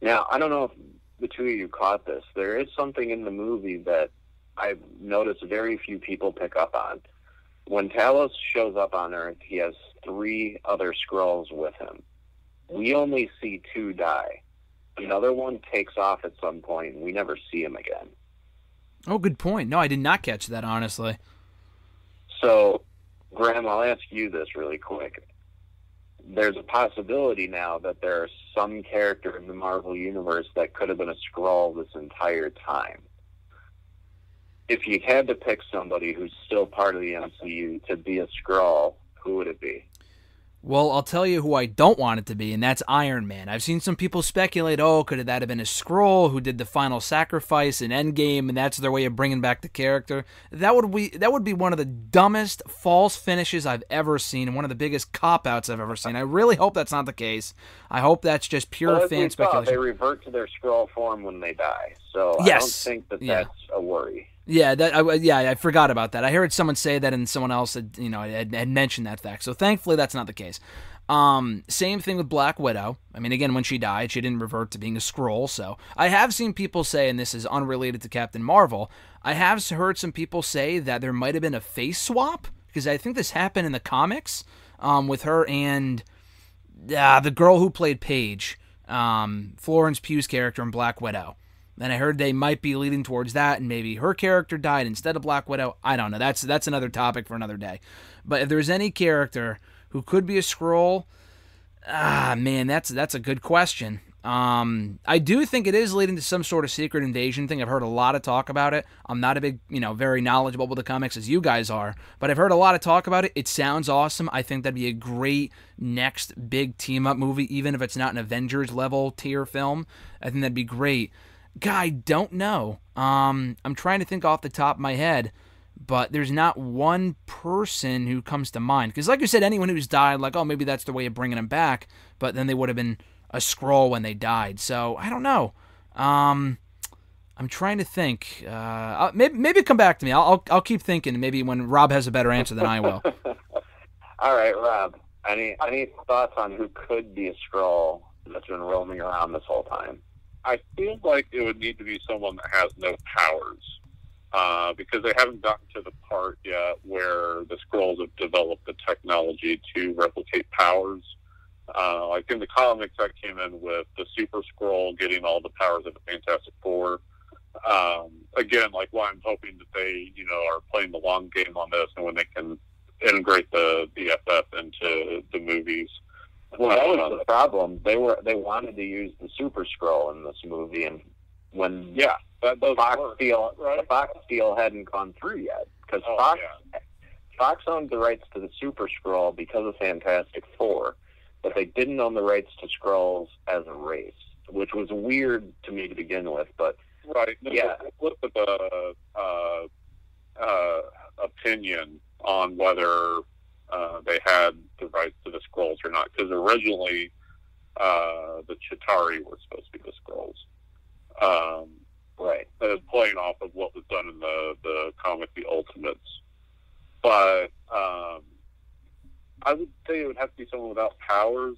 now, I don't know if the two of you caught this. There is something in the movie that I've noticed very few people pick up on. When Talos shows up on Earth, he has 3 other Skrulls with him. We only see 2 die. Another one takes off at some point, and we never see him again. Oh, good point. No, I did not catch that, honestly. So, Graham, I'll ask you this really quick. There's a possibility now that there's some character in the Marvel Universe that could have been a Skrull this entire time. If you had to pick somebody who's still part of the MCU to be a Skrull, who would it be? Well, I'll tell you who I don't want it to be, and that's Iron Man. I've seen some people speculate, could that have been a Skrull who did the final sacrifice in Endgame, and that's their way of bringing back the character? That would be one of the dumbest false finishes I've ever seen, and one of the biggest cop-outs I've ever seen. I really hope that's not the case. I hope that's just pure fan speculation. They revert to their Skrull form when they die, so yes. I don't think that's a worry. Yeah, I forgot about that. I heard someone say that, and someone else had mentioned that fact. So thankfully, that's not the case. Same thing with Black Widow. I mean, again, when she died, she didn't revert to being a Skrull. So I have seen people say, and this is unrelated to Captain Marvel, I have heard some people say that there might have been a face swap, because I think this happened in the comics with her and the girl who played Paige, Florence Pugh's character in Black Widow. And I heard they might be leading towards that, and maybe her character died instead of Black Widow. I don't know. That's another topic for another day. But if there's any character who could be a Skrull, man, that's a good question. I do think it is leading to some sort of secret invasion thing. I've heard a lot of talk about it. I'm not a big, very knowledgeable with the comics as you guys are, but I've heard a lot of talk about it. It sounds awesome. I think that'd be a great next big team-up movie, even if it's not an Avengers-level tier film. I think that'd be great. God, I don't know. I'm trying to think off the top of my head, but there's not one person who comes to mind. Because like you said, anyone who's died, like, maybe that's the way of bringing them back, but then they would have been a Skrull when they died. So, I don't know. I'm trying to think. Maybe come back to me. I'll keep thinking. Maybe when Rob has a better answer than I will. All right, Rob. Any thoughts on who could be a Skrull that's been roaming around this whole time? I feel like it would need to be someone that has no powers, because they haven't gotten to the part yet where the Skrulls have developed the technology to replicate powers. Like in the comics, that came in with the Super Skrull getting all the powers of the Fantastic Four. Again, like why I'm hoping that they, are playing the long game on this, and when they can integrate the FF into the movies. Well, that was the problem. They wanted to use the Super Skrull in this movie, and when the Fox deal hadn't gone through yet, because Fox owned the rights to the Super Skrull because of Fantastic Four, but they didn't own the rights to Skrulls as a race, which was weird to me to begin with. But right, flip of the opinion on whether they had the rights to the Skrulls or not, because originally the Chitauri were supposed to be the Skrulls. Right. Playing off of what was done in the comic The Ultimates. But I would say it would have to be someone without powers.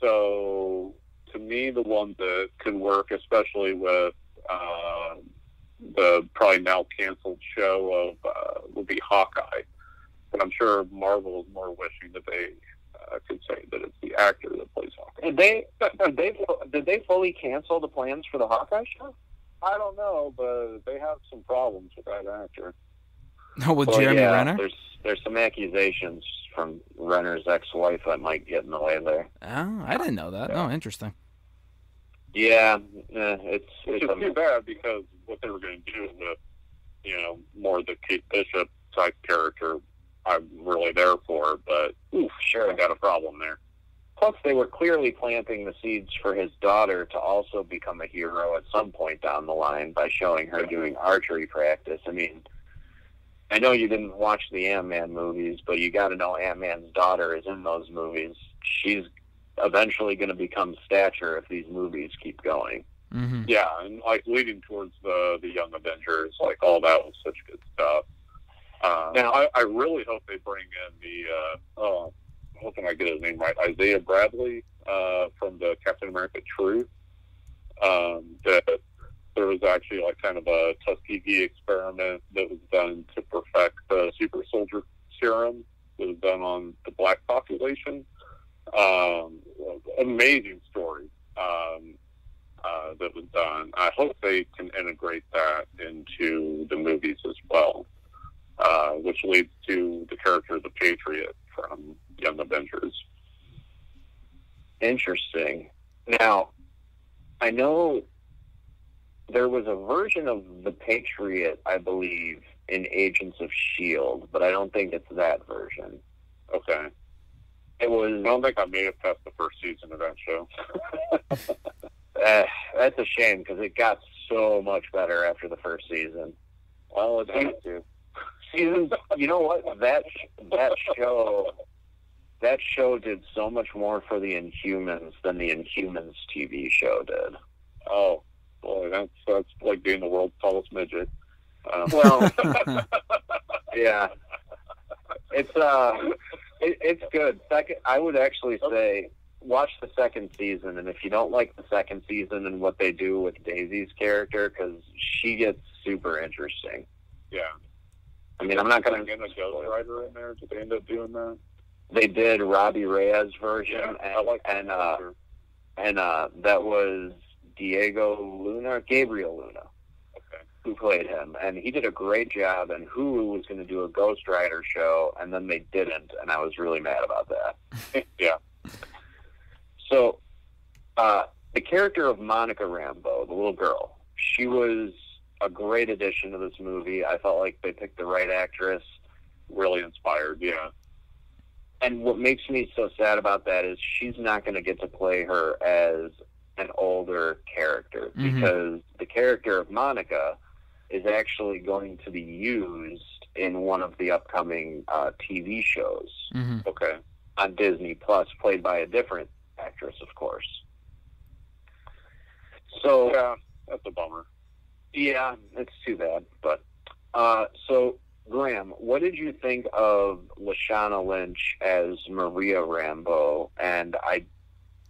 So to me, the one that could work, especially with the probably now canceled show of would be Hawkeye. But I'm sure Marvel is more wishing that they could say that it's the actor that plays Hawkeye. Did they fully cancel the plans for the Hawkeye show? I don't know, but they have some problems with that actor. Oh, with Jeremy Renner? There's some accusations from Renner's ex-wife that might get in the way there. Oh, I didn't know that. Oh, interesting. Yeah, it's too bad, because what they were going to do with, more of the Kate Bishop type character, I'm really there for, but sure, I got a problem there. Plus, they were clearly planting the seeds for his daughter to also become a hero at some point down the line by showing her doing archery practice. I mean, I know you didn't watch the Ant-Man movies, but you got to know Ant-Man's daughter is in those movies. She's eventually going to become Stature if these movies keep going. Mm-hmm. Yeah, and leading towards the Young Avengers, all that was such good stuff. Now, I really hope they bring in the hoping I get his name right, Isaiah Bradley from the Captain America Truth. That there was actually kind of a Tuskegee experiment that was done to perfect the super soldier serum that was done on the black population. Amazing story that was done. I hope they can integrate that into the movies as well, which leads to the character of the Patriot from Young Avengers. Interesting. Now, I know there was a version of the Patriot, I believe, in Agents of S.H.I.E.L.D., but I don't think it's that version. Okay. It was. I don't think I made it past the first season of that show. That's a shame, because it got so much better after the first season. Well, it had to. Seasons, you know what? That show did so much more for the Inhumans than the Inhumans TV show did. Oh, boy, that's like being the world's tallest midget. Well, yeah, it's good. I would actually say watch the second season, and if you don't like the second season and what they do with Daisy's character, because she gets super interesting. Yeah. I mean, I'm not going to get a Ghost Rider in there. Did they end up doing that? They did Robbie Reyes version, I like and that was Gabriel Luna, who played him, and he did a great job. And Hulu was going to do a Ghost Rider show, and then they didn't, and I was really mad about that. Yeah. So, the character of Monica Rambeau, the little girl, she was a great addition to this movie. I felt like they picked the right actress. Really inspired, yeah. And what makes me so sad about that is she's not going to get to play her as an older character, because the character of Monica is actually going to be used in one of the upcoming TV shows. Okay. On Disney Plus, played by a different actress, of course. So yeah, that's a bummer. Yeah, it's too bad. But so, Graham, what did you think of Lashana Lynch as Maria Rambeau? And I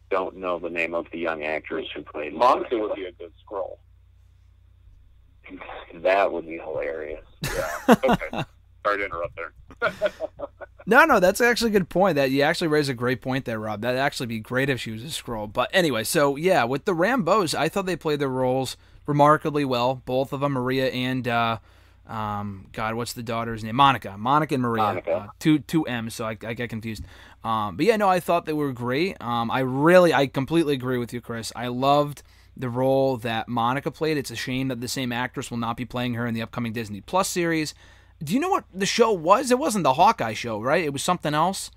don't know the name of the young actress who played Monica would be a good Skrull. That would be hilarious. Yeah. Okay. Sorry to interrupt there. No, that's actually a good point. That you actually raised a great point there, Rob. That'd actually be great if she was a Skrull. But anyway, so yeah, with the Rambeaus, I thought they played their roles remarkably well. Both of them, Maria and God, what's the daughter's name? Monica and Maria. Monica. Two M's, so I get confused. But yeah, no, I thought they were great. I completely agree with you, Chris. I loved the role that Monica played. It's a shame that the same actress will not be playing her in the upcoming Disney Plus series. Do you know what the show was? It wasn't the Hawkeye show, right? It was something else.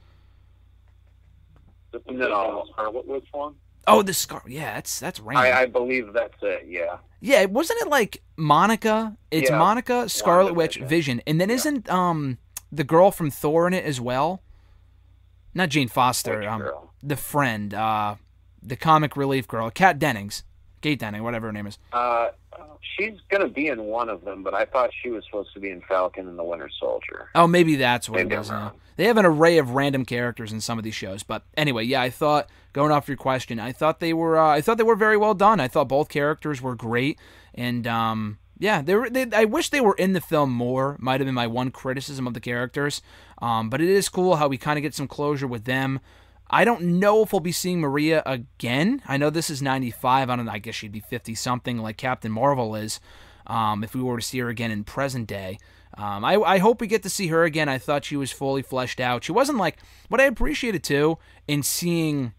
No. Which one? Oh, the Scar. Yeah, that's random. I believe that's it. Yeah. Yeah, wasn't it like Monica? It's Monica, Scarlet Witch, Vision, and then isn't the girl from Thor in it as well? Not Jane Foster. Girl? The friend, the comic relief girl, Kat Dennings, Kate Denning, whatever her name is. She's going to be in one of them, but I thought she was supposed to be in Falcon and the Winter Soldier. Oh, maybe that's what it was. They have an array of random characters in some of these shows, but anyway, yeah, I thought, going off your question, I thought they were very well done. I thought both characters were great, and Yeah, I wish they were in the film more. Might have been my one criticism of the characters. But it is cool how we kind of get some closure with them. I don't know if we'll be seeing Maria again. I know this is 95. I don't know. I guess she'd be 50-something like Captain Marvel is, if we were to see her again in present day. I hope we get to see her again. I thought she was fully fleshed out. She wasn't like, what I appreciated too in seeing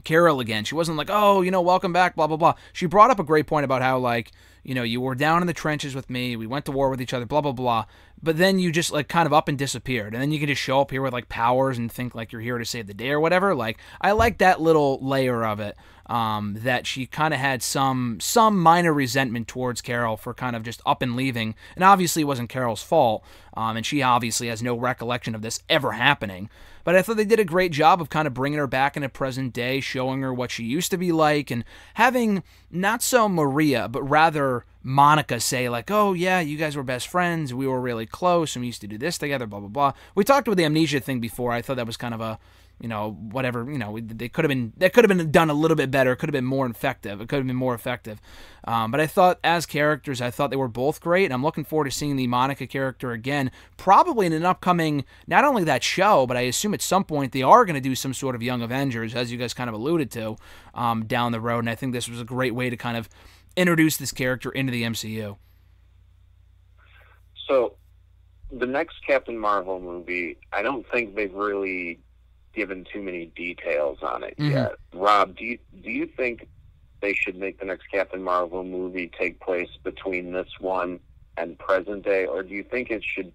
Carol again. She wasn't like, oh, welcome back, blah, blah, blah. She brought up a great point about how, like, you were down in the trenches with me. We went to war with each other, blah, blah, blah. But then you just, like, kind of up and disappeared. And then you can just show up here with, like, powers and think, like, you're here to save the day or whatever. Like, I like that little layer of it, that she kind of had some minor resentment towards Carol for kind of just up and leaving. And obviously it wasn't Carol's fault. And she obviously has no recollection of this ever happening. But I thought they did a great job of kind of bringing her back into present day, showing her what she used to be like, and having not so Maria, but rather Monica say, like, oh, yeah, you guys were best friends, we were really close, and we used to do this together, blah, blah, blah. We talked about the amnesia thing before. I thought that was kind of a, whatever, they could have been done a little bit better. It could have been more effective. It could have been more effective. But I thought, as characters, I thought they were both great, and I'm looking forward to seeing the Monica character again, probably in an upcoming, not only that show, but I assume at some point they are going to do some sort of Young Avengers, as you guys kind of alluded to, down the road, and I think this was a great way to kind of introduce this character into the MCU. So, the next Captain Marvel movie, I don't think they've really given too many details on it yet. Rob, do you think they should make the next Captain Marvel movie take place between this one and present day, or do you think it should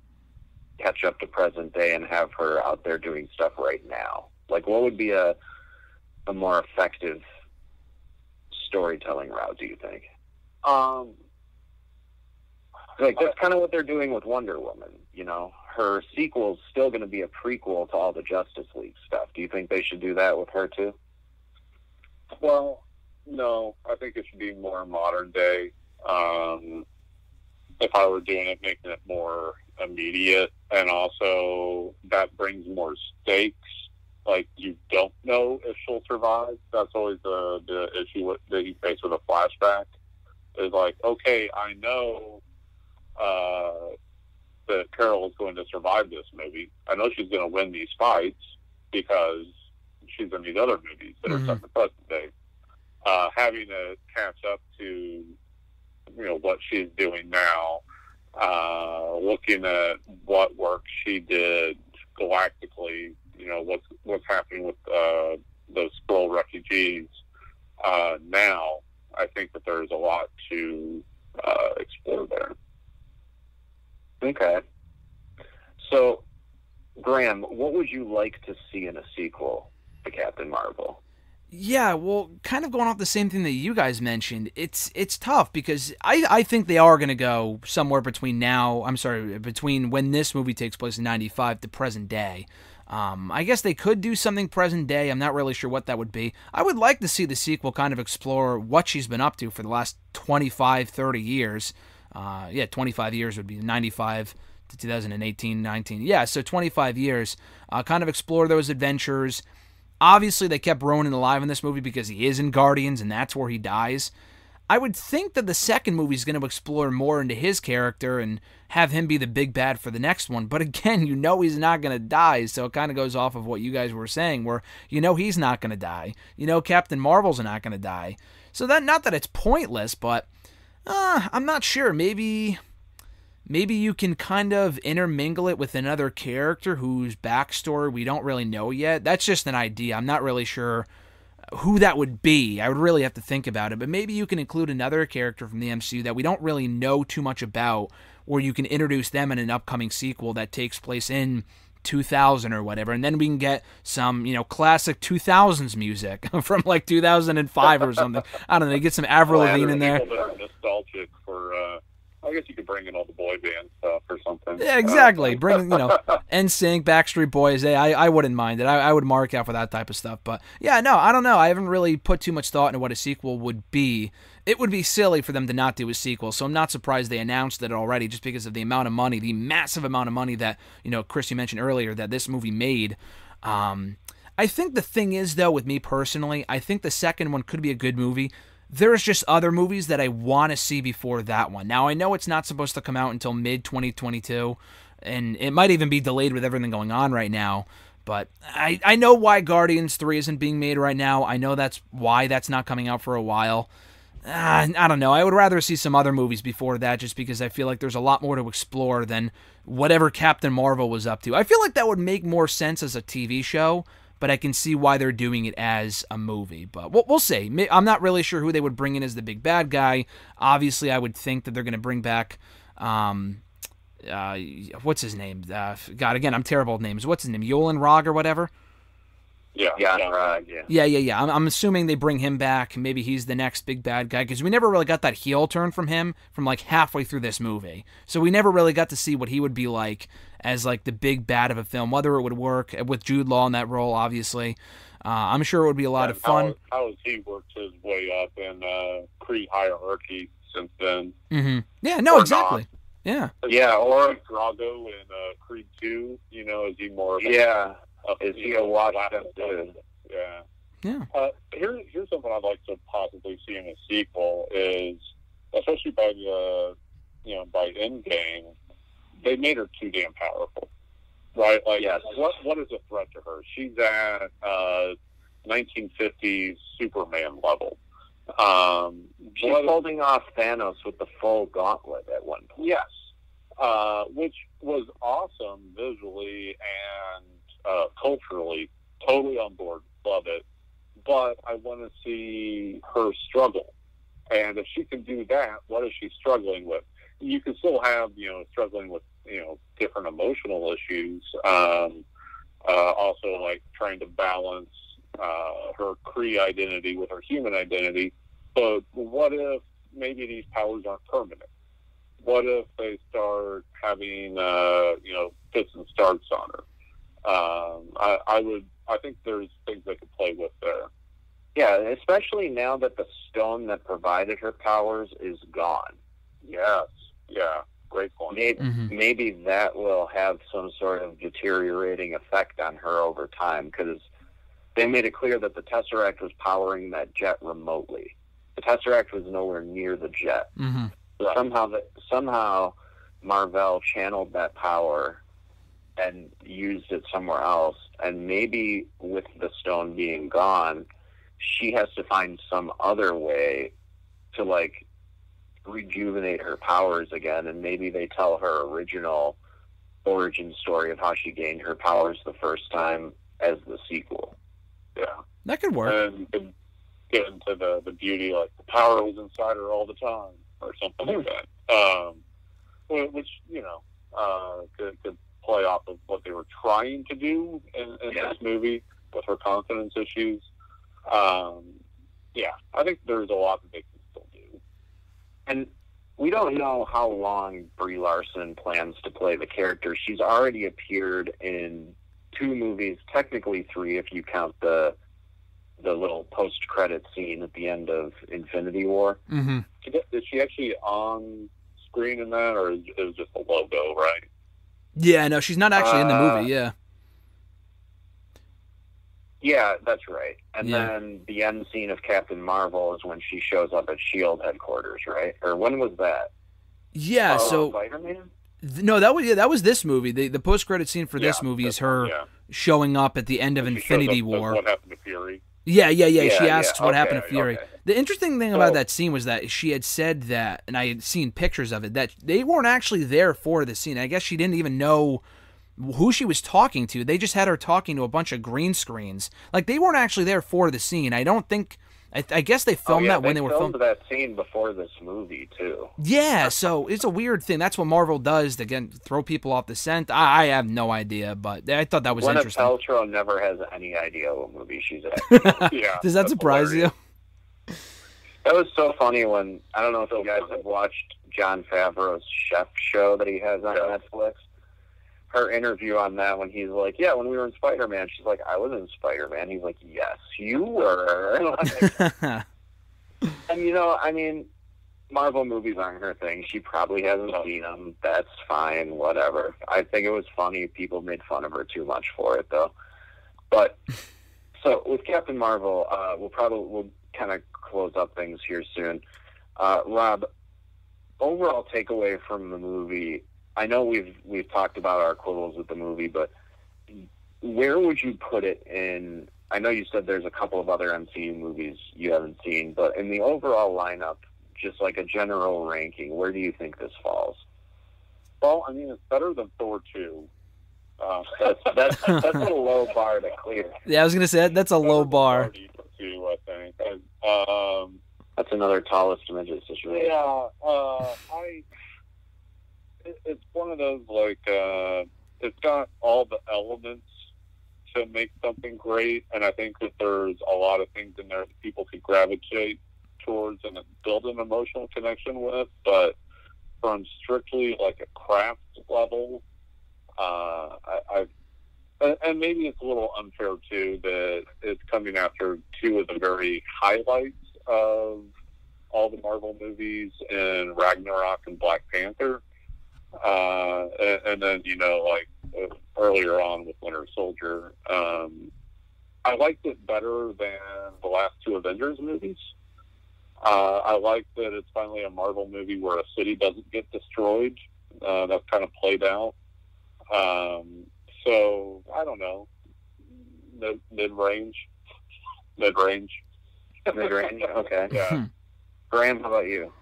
catch up to present day and have her out there doing stuff right now? Like, what would be a more effective storytelling route, do you think? Like, that's kind of what they're doing with Wonder Woman, Her sequel's still going to be a prequel to all the Justice League stuff. Do you think they should do that with her, too? Well, no. I think it should be more modern day. If I were doing it, making it more immediate, and also that brings more stakes. Like, you don't know if she'll survive. That's always the issue that you face with a flashback. Is like, okay, I know that Carol is going to survive this movie. I know she's going to win these fights because she's in these other movies that are set in the present day. Having to catch up to, what she's doing now, looking at what work she did galactically, what's happening with those Skrull refugees now, I think that there's a lot to explore there. Okay. So, Graham, what would you like to see in a sequel to Captain Marvel? Yeah, well, kind of going off the same thing that you guys mentioned, it's tough because I think they are going to go somewhere between when this movie takes place in 95 to present day. I guess they could do something present day. I'm not really sure what that would be. I would like to see the sequel kind of explore what she's been up to for the last 25, 30 years. 25 years would be 95 to 2018, 19. Yeah, so 25 years. Kind of explore those adventures. Obviously, they kept Ronan alive in this movie because he is in Guardians, and that's where he dies. I would think that the second movie is going to explore more into his character and have him be the big bad for the next one. But again, he's not going to die, so it kind of goes off of what you guys were saying, where he's not going to die. Captain Marvel's not going to die. So that, not that it's pointless, but I'm not sure. Maybe you can kind of intermingle it with another character whose backstory we don't really know yet. That's just an idea. I'm not really sure who that would be. I would really have to think about it. But maybe you can include another character from the MCU that we don't really know too much about, or you can introduce them in an upcoming sequel that takes place in 2000 or whatever, and then we can get some, classic 2000s music from like 2005 or something. I don't know, get some Avril Lavigne in there. People that are nostalgic for, I guess you could bring in all the boy band stuff or something. Yeah, exactly. Bring, NSYNC, Backstreet Boys. I wouldn't mind it. I would mark out for that type of stuff. But yeah, no, I don't know. I haven't really put too much thought into what a sequel would be. It would be silly for them to not do a sequel, so I'm not surprised they announced it already just because of the amount of money, the massive amount of money that, Chris, you mentioned earlier that this movie made. I think the thing is, though, with me personally, I think the second one could be a good movie. there's just other movies that I want to see before that one. Now, I know it's not supposed to come out until mid-2022, and it might even be delayed with everything going on right now, but I know why Guardians 3 isn't being made right now. I know that's why that's not coming out for a while. I don't know. I would rather see some other movies before that, just because I feel like there's a lot more to explore than whatever Captain Marvel was up to. I feel like that would make more sense as a TV show, but I can see why they're doing it as a movie. But we'll see. I'm not really sure who they would bring in as the big bad guy. Obviously, I would think that they're going to bring back, what's his name? God, again, I'm terrible with names. What's his name? Yonn-Rogg or whatever? Yeah, Yonn-Rogg, Yeah. I'm assuming they bring him back. Maybe he's the next big bad guy, because we never really got that heel turn from him from like halfway through this movie. So we never really got to see what he would be like as like the big bad of a film, whether it would work with Jude Law in that role, obviously. I'm sure it would be a lot of fun. How has he worked his way up in Creed hierarchy since then? Mm-hmm. Yeah, no, Or exactly. not. Yeah. Or Drago in Creed 2, is he more of is he a watch them dude? Yeah. Here's something I'd like to possibly see in a sequel is, especially by by Endgame, they made her too damn powerful, right? Like, yes. What is a threat to her? She's at 1950s Superman level. She's holding off Thanos with the full gauntlet at one point. Yes, which was awesome visually and culturally. Totally on board, love it. But I want to see her struggle, and if she can do that, what is she struggling with? You can still have struggling with different emotional issues. Also, like trying to balance her Kree identity with her human identity. But what if maybe these powers aren't permanent? What if they start having fits and starts on her? I think there's things they could play with there. Yeah, especially now that the stone that provided her powers is gone. Yes. Yeah. Great point. Maybe that will have some sort of deteriorating effect on her over time, because they made it clear that the Tesseract was powering that jet remotely. The Tesseract was nowhere near the jet. Mm-hmm. So somehow Marvel channeled that power and used it somewhere else, and maybe with the stone being gone, she has to find some other way to like rejuvenate her powers again, and maybe they tell her original origin story of how she gained her powers the first time as the sequel. Yeah, that could work. And you could get into the beauty, like the power was inside her all the time, or something like that. Which could play off of what they were trying to do in this movie with her confidence issues. I think there's a lot that they can still do. And we don't know how long Brie Larson plans to play the character. She's already appeared in 2 movies, technically 3 if you count the little post-credit scene at the end of Infinity War. Mm-hmm. Is she actually on screen in that, or is it just a logo, right? Yeah, no, she's not actually in the movie, yeah. Yeah, that's right. And then the end scene of Captain Marvel is when she shows up at S.H.I.E.L.D. headquarters, right? Or when was that? Yeah, so... Spider-Man? No, that was this movie. The post-credit scene for this movie is her showing up at the end of Infinity War. What happened to Fury? Yeah. She asks what happened to Fury. Okay. The interesting thing about that scene was that she had said that, and I had seen pictures of it, that they weren't actually there for the scene. I guess she didn't even know who she was talking to. They just had her talking to a bunch of green screens. Like, they weren't actually there for the scene. I don't think... I guess they filmed that when they were filming that scene before this movie too. Yeah, so it's a weird thing. That's what Marvel does to, again, throw people off the scent. I have no idea, but I thought that was interesting. Gwyneth Paltrow never has any idea what movie she's in. Does that surprise you? That was so funny when, I don't know if you guys have watched Jon Favreau's Chef show that he has on Netflix. Her interview on that, when he's like, yeah, when we were in Spider-Man, she's like, I was in Spider-Man. He's like, yes, you were. And, Marvel movies aren't her thing. She probably hasn't seen them. That's fine, whatever. I think it was funny. People made fun of her too much for it, though. But, so, with Captain Marvel, we'll kind of close up things here soon. Rob, overall takeaway from the movie. I know we've talked about our quibbles with the movie, but where would you put it in? I know you said there's a couple of other MCU movies you haven't seen, but in the overall lineup, just like a general ranking, where do you think this falls? Well, I mean, it's better than Thor 2. That's a low bar to clear. Yeah, I was gonna say that's a low bar. Thor 2, I think. That's another tallest midget situation. Yeah, it's one of those, like, it's got all the elements to make something great, and I think that there's a lot of things in there that people could gravitate towards and build an emotional connection with, but from strictly, like, a craft level, and maybe it's a little unfair, too, that it's coming after two of the very highlights of all the Marvel movies in Ragnarok and Black Panther. And then, like earlier on with Winter Soldier, I liked it better than the last two Avengers movies. I like that it's finally a Marvel movie where a city doesn't get destroyed. That's kind of played out. So, I don't know. Mid-range. Mid-range, okay. Yeah. Graham, how about you?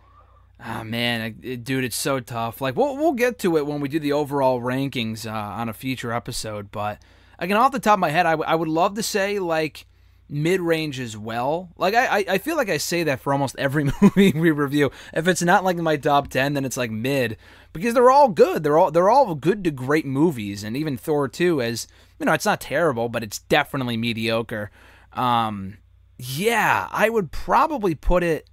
Ah, man, dude, it's so tough. Like, we'll get to it when we do the overall rankings on a future episode, but again, off the top of my head, I would love to say, like, mid-range as well. Like, I feel like I say that for almost every movie we review. If it's not, like, in my top 10, then it's, like, mid, because they're all good. They're all good to great movies, and even Thor 2, as, it's not terrible, but it's definitely mediocre. Yeah, I would probably put it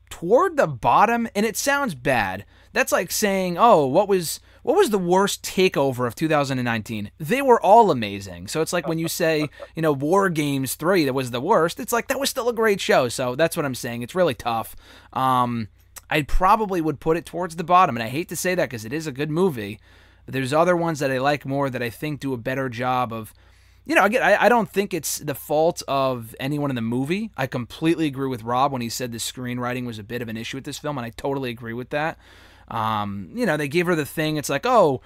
toward the bottom, and it sounds bad. That's like saying, oh, what was the worst takeover of 2019? They were all amazing. So it's like when you say, War Games 3, that was the worst, it's like, that was still a great show. So that's what I'm saying. It's really tough. I probably would put it towards the bottom, and I hate to say that because it is a good movie, but there's other ones that I like more that I think do a better job of, again, I don't think it's the fault of anyone in the movie. I completely agree with Rob when he said the screenwriting was a bit of an issue with this film, and I totally agree with that. They gave her the thing. It's like, oh,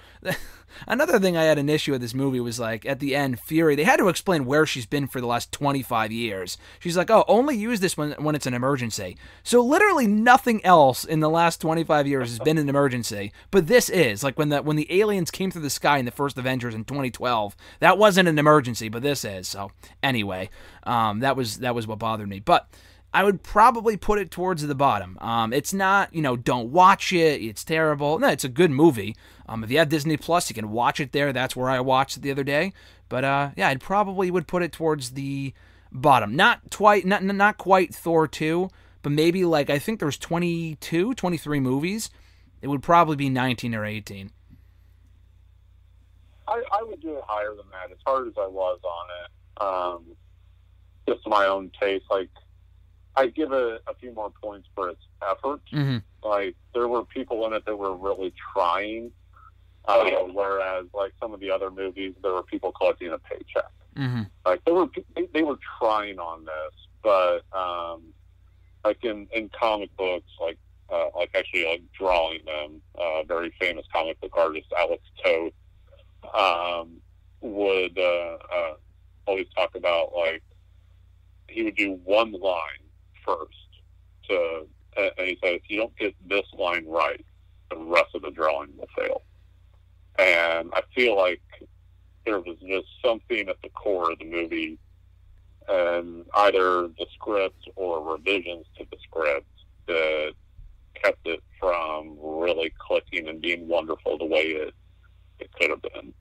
another thing I had an issue with this movie was, like, at the end, Fury, they had to explain where she's been for the last 25 years. She's like, oh, only use this when it's an emergency. So literally nothing else in the last 25 years has been an emergency, but this is. Like, when the aliens came through the sky in the first Avengers in 2012, that wasn't an emergency, but this is. So anyway, that was what bothered me. But I would probably put it towards the bottom. It's not, don't watch it, it's terrible. No, it's a good movie. If you have Disney Plus, you can watch it there. That's where I watched it the other day. But yeah, I'd probably would put it towards the bottom. Not quite Thor 2, but maybe, like, I think there's 23 movies. It would probably be 19 or 18. I would do it higher than that, as hard as I was on it. Just my own taste, like, I give it a few more points for its effort. Mm-hmm. Like, there were people in it that were really trying, whereas, like, some of the other movies, there were people collecting a paycheck. Mm-hmm. Like, they were trying on this, but like in comic books, like actually, like, drawing them, very famous comic book artist Alex Toth would always talk about, like, he would do one line first, and he said, if you don't get this line right, the rest of the drawing will fail. And I feel like there was just something at the core of the movie, and either the script or revisions to the script that kept it from really clicking and being wonderful the way it could have been.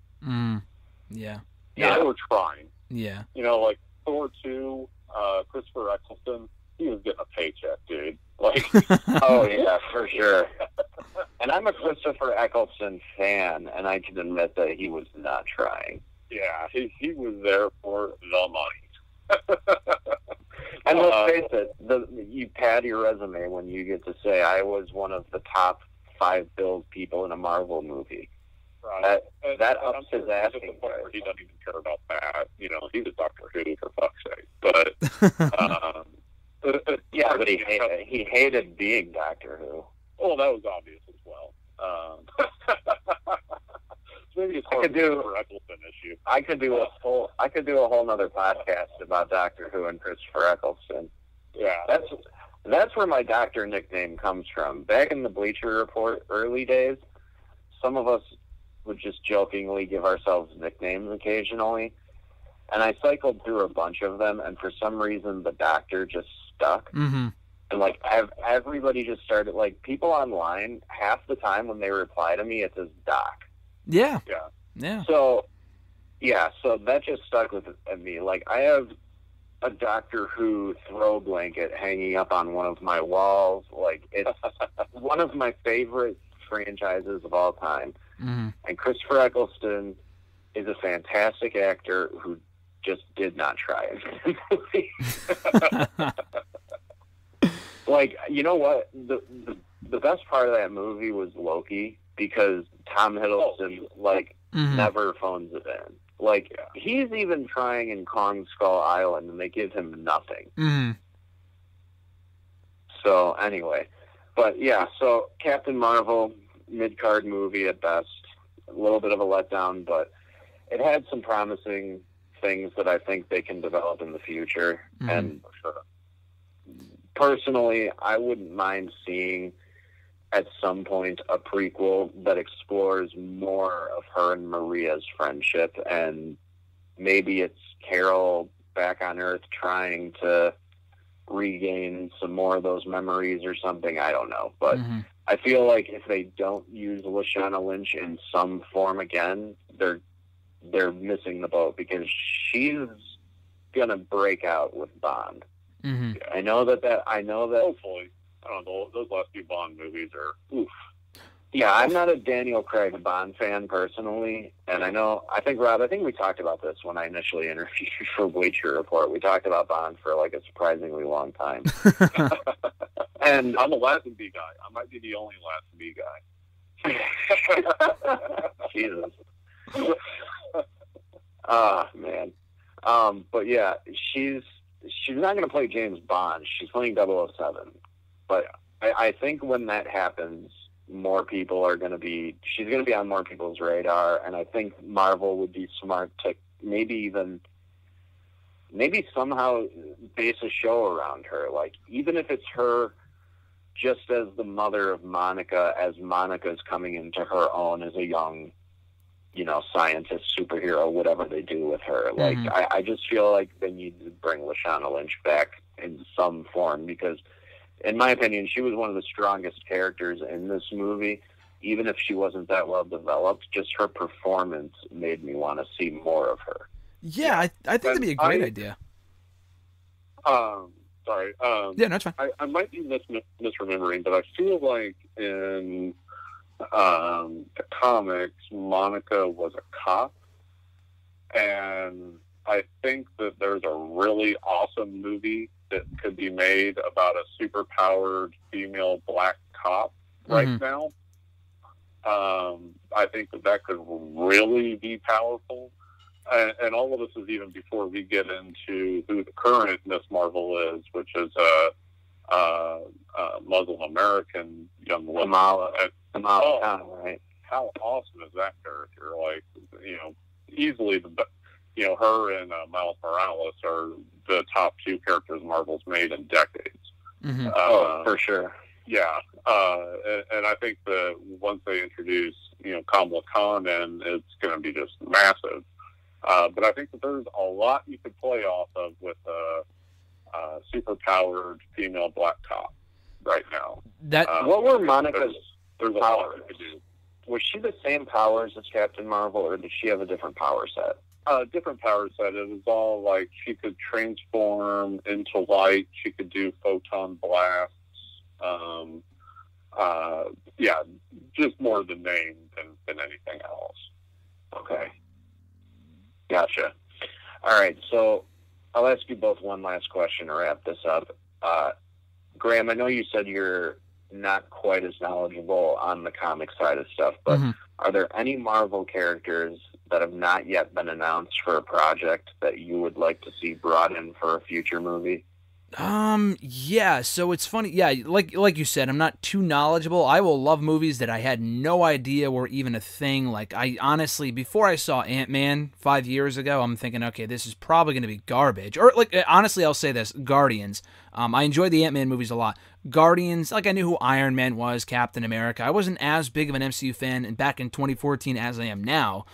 Yeah. They were trying. Yeah. Like Thor 2, Christopher Eccleston, he was getting a paycheck, dude. Like, oh yeah, for sure. And I'm a Christopher Eccleston fan, and I can admit that he was not trying. Yeah, he was there for the money. And let's face it, you pad your resume when you get to say, I was one of the top 5 billed people in a Marvel movie. Right. That ups his ass. He doesn't even care about that. He's a Doctor Who, for fuck's sake. But Yeah, but he hated being Doctor Who. Well, that was obvious as well. Maybe it's a Eccleston issue. I could do a whole nother podcast about Doctor Who and Christopher Eccleston. Yeah, that's where my Doctor nickname comes from. Back in the Bleacher Report early days, some of us would just jokingly give ourselves nicknames occasionally, and I cycled through a bunch of them, and for some reason the Doctor just stuck. Mm-hmm. And like everybody just started, like, people online, half the time when they reply to me, it says Doc. Yeah. Yeah. Yeah. So that just stuck with me. Like, I have a Doctor Who throw blanket hanging up on one of my walls. Like, it's one of my favorite franchises of all time. Mm-hmm. And Christopher Eccleston is a fantastic actor who just did not try in the movie. Like, you know what? The best part of that movie was Loki, because Tom Hiddleston, never phones it in. Like, he's even trying in Kong Skull Island, and they give him nothing. Mm-hmm. So, anyway. But, yeah, so Captain Marvel, mid-card movie at best. A little bit of a letdown, but it had some promising things that I think they can develop in the future. Mm-hmm. And personally, I wouldn't mind seeing at some point a prequel that explores more of her and Maria's friendship, and maybe it's Carol back on Earth trying to regain some more of those memories or something. I don't know, but I feel like if they don't use Lashana Lynch in some form again, they're missing the boat, because she's gonna break out with Bond. Mm-hmm. I know that. Hopefully. I don't know. Those last few Bond movies are oof. Yeah, I'm not a Daniel Craig Bond fan personally, and I think Rob, we talked about this when I initially interviewed you for Bleacher Report. We talked about Bond for like a surprisingly long time. And I'm a Lazenby guy. I might be the only Lazenby guy. Jesus. Man. But yeah, she's not going to play James Bond. She's playing 007. But I think when that happens, more people are going to be... She's going to be on more people's radar, and I think Marvel would be smart to maybe somehow base a show around her. Like, even if it's her just as the mother of Monica, as Monica's coming into her own as a young, scientist, superhero, whatever they do with her. Like, I just feel like they need to bring Lashana Lynch back in some form, because in my opinion, she was one of the strongest characters in this movie. Even if she wasn't that well developed, just her performance made me want to see more of her. Yeah, I think that'd be a great idea. Sorry. Yeah, no, it's fine. I might be misremembering, but I feel like in the comics, Monica was a cop, and I think that there's a really awesome movie that could be made about a super-powered female black cop right now. I think that could really be powerful. And all of this is even before we get into who the current Miss Marvel is, which is a Muslim American young woman. Kamala Khan, right? How awesome is that character? Like, easily her and Miles Morales are the top two characters Marvel's made in decades. For sure. Yeah. And I think that once they introduce, Kamala Khan, and it's going to be just massive. But I think that there's a lot you could play off of with a super-powered female black cop right now. What were Monica's there's a powers? lot you could do. Was she the same powers as Captain Marvel, or did she have a different power set? Different power set. It was all like she could transform into light. She could do photon blasts. Yeah, just more the name than anything else. Okay. Gotcha. All right, so I'll ask you both one last question to wrap this up. Graham, I know you said you're not quite as knowledgeable on the comic side of stuff, but are there any Marvel characters that have not yet been announced for a project that you would like to see brought in for a future movie? Yeah, so it's funny. Yeah, like you said, I'm not too knowledgeable. I will love movies that I had no idea were even a thing. Like, I honestly, before I saw Ant-Man 5 years ago, I'm thinking, okay, this is probably going to be garbage. Or, like, honestly, I'll say this, Guardians. I enjoyed the Ant-Man movies a lot. Guardians, like, I knew who Iron Man was, Captain America. I wasn't as big of an MCU fan back in 2014 as I am now.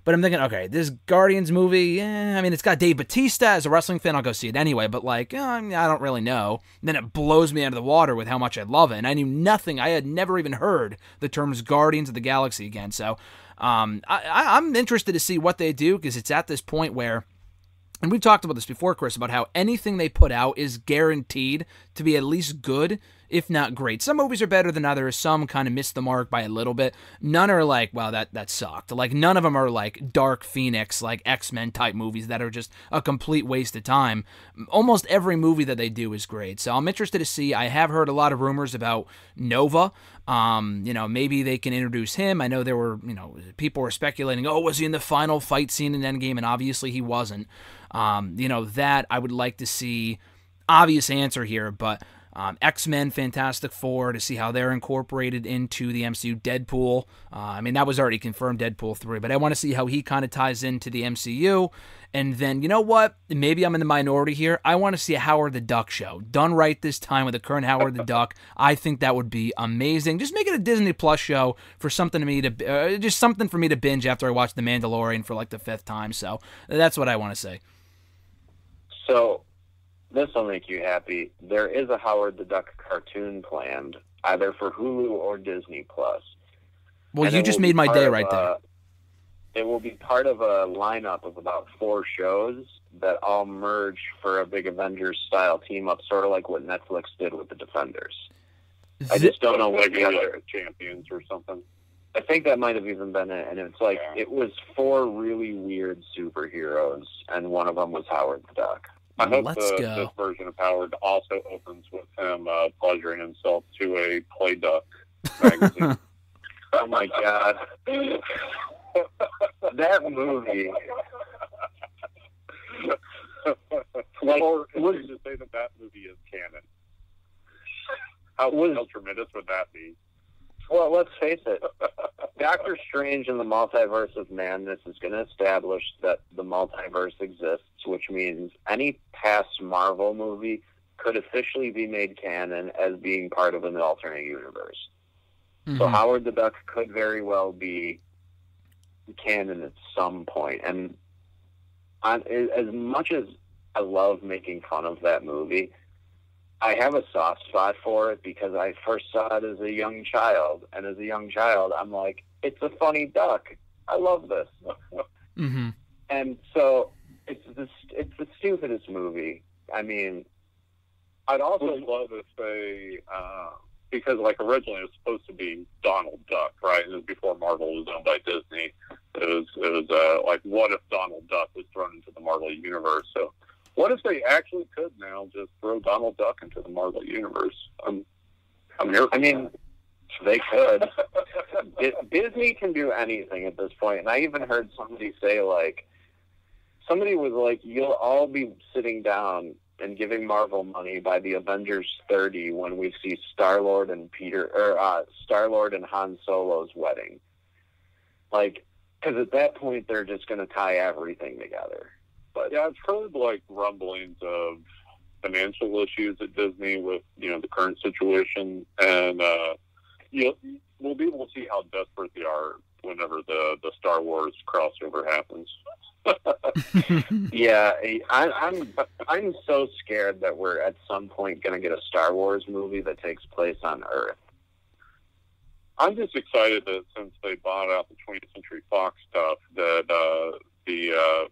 But I'm thinking, okay, this Guardians movie, I mean, it's got Dave Bautista. As a wrestling fan, I'll go see it anyway. But, like, I don't really know. And then it blows me out of the water with how much I love it. And I knew nothing. I had never even heard the terms Guardians of the Galaxy again. So I'm interested to see what they do, because it's at this point where, and we've talked about this before, Chris, about how anything they put out is guaranteed to be at least good, if not great. Some movies are better than others. Some kind of miss the mark by a little bit. None are like, wow, that sucked. Like, none of them are like Dark Phoenix, like X-Men type movies that are just a complete waste of time. Almost every movie that they do is great. So I'm interested to see. I have heard a lot of rumors about Nova. Maybe they can introduce him. I know there were, people were speculating, oh, was he in the final fight scene in Endgame? And obviously he wasn't. That I would like to see. Obvious answer here, but X-Men, Fantastic Four, to see how they're incorporated into the MCU. Deadpool, that was already confirmed, Deadpool 3, but I want to see how he kind of ties into the MCU. And then, you know what? Maybe I'm in the minority here. I want to see a Howard the Duck show. Done right this time with the current Howard the Duck. I think that would be amazing. Just make it a Disney Plus show for something for me to binge after I watch The Mandalorian for like the 5th time. So that's what I want to say. So, this will make you happy. There is a Howard the Duck cartoon planned, either for Hulu or Disney Plus. Well, and you just made my day right there. It will be part of a lineup of about 4 shows that all merge for a big Avengers-style team-up, sort of like what Netflix did with the Defenders. I just don't know what the other Champions or something. I think that might have even been it, and it's like, It was 4 really weird superheroes, and one of them was Howard the Duck. I hope this version of Howard also opens with him pleasuring himself to a Play Duck magazine. Oh my God. That movie. Or would you say that movie is canon? How tremendous would that be? Well, let's face it. Doctor Strange in the Multiverse of Madness is going to establish that the multiverse exists, which means any past Marvel movie could officially be made canon as being part of an alternate universe. Mm-hmm. So Howard the Duck could very well be canon at some point. And as much as I love making fun of that movie, I have a soft spot for it because I first saw it as a young child. And as a young child, I'm like, it's a funny duck. I love this. Mm-hmm. And so it's the stupidest movie. I mean, I'd also love to say, because like originally it was supposed to be Donald Duck, right? It was before Marvel was owned by Disney. It was like, what if Donald Duck was thrown into the Marvel universe? So what if they actually could now just throw Donald Duck into the Marvel universe? I'm here. I mean, they could. Disney can do anything at this point. And I even heard somebody say, somebody was like, you'll all be sitting down and giving Marvel money by the Avengers 30 when we see Star-Lord and Star-Lord and Han Solo's wedding. Because at that point, they're just going to tie everything together. But yeah, I've heard rumblings of financial issues at Disney with the current situation, and we'll be able to see how desperate they are whenever the Star Wars crossover happens. Yeah, I'm so scared that we're at some point going to get a Star Wars movie that takes place on Earth. I'm just excited that since they bought out the 20th Century Fox stuff, that the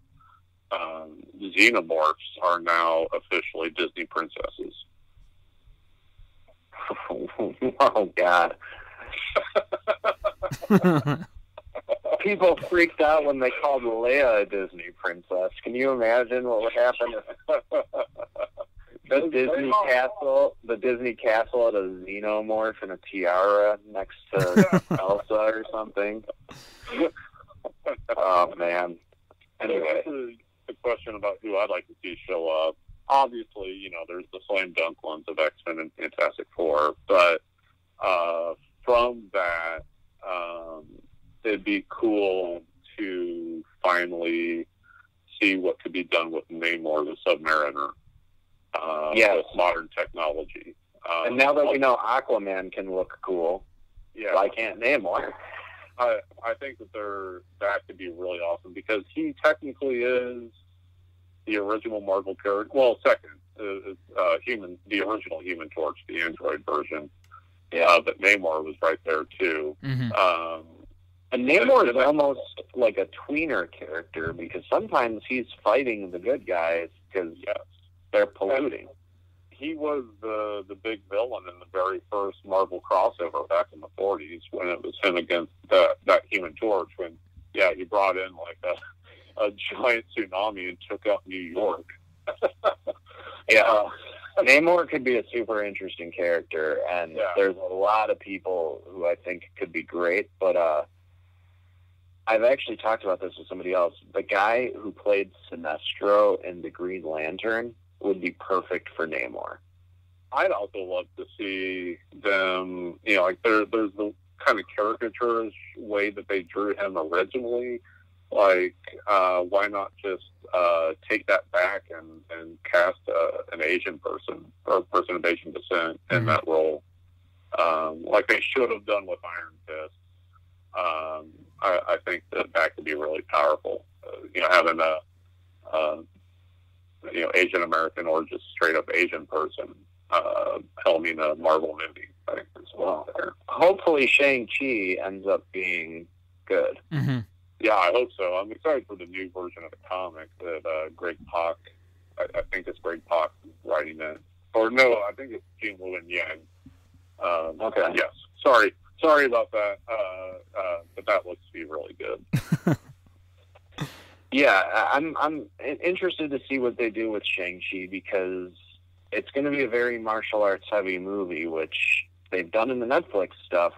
xenomorphs are now officially Disney princesses. Oh, God. People freaked out when they called Leia a Disney princess. Can you imagine what would happen if the Disney castle had a xenomorph and a tiara next to Elsa or something? Oh, man. Anyway. The question about who I'd like to see show up. obviously, you know, there's the slam dunk ones of X-Men and Fantastic Four, but from that, it'd be cool to finally see what could be done with Namor the Submariner with modern technology. And now that we know Aquaman can look cool, why can't Namor? I think that could be really awesome, because he technically is the original Marvel character. Well, second, the original Human Torch, the Android version. Yeah, but Namor was right there too. Mm-hmm. And Namor is almost like a tweener character, because sometimes he's fighting the good guys because they're polluting. He was the big villain in the very first Marvel crossover back in the 40s, when it was him against that Human Torch, when he brought in like a giant tsunami and took out New York. Namor could be a super interesting character, and there's a lot of people who I think could be great, but I've actually talked about this with somebody else. The guy who played Sinestro in The Green Lantern would be perfect for Namor. I'd also love to see them, you know, like there's the kind of caricaturish way that they drew him originally. Like, why not just take that back and cast an Asian person, or a person of Asian descent in that role, like they should have done with Iron Fist. I think that could be really powerful. You know, having a Asian American or just straight up Asian person helming a Marvel movie, I think, as well. Hopefully Shang-Chi ends up being good. Mm-hmm. Yeah, I hope so. I'm excited for the new version of the comic that Greg Pak, I think it's Greg Pak writing it. Or no, I think it's Jin Wu and Yang. Okay. Yes. Sorry about that. But that looks to be really good. Yeah, I'm interested to see what they do with Shang-Chi, because it's going to be a very martial arts heavy movie, which they've done in the Netflix stuff.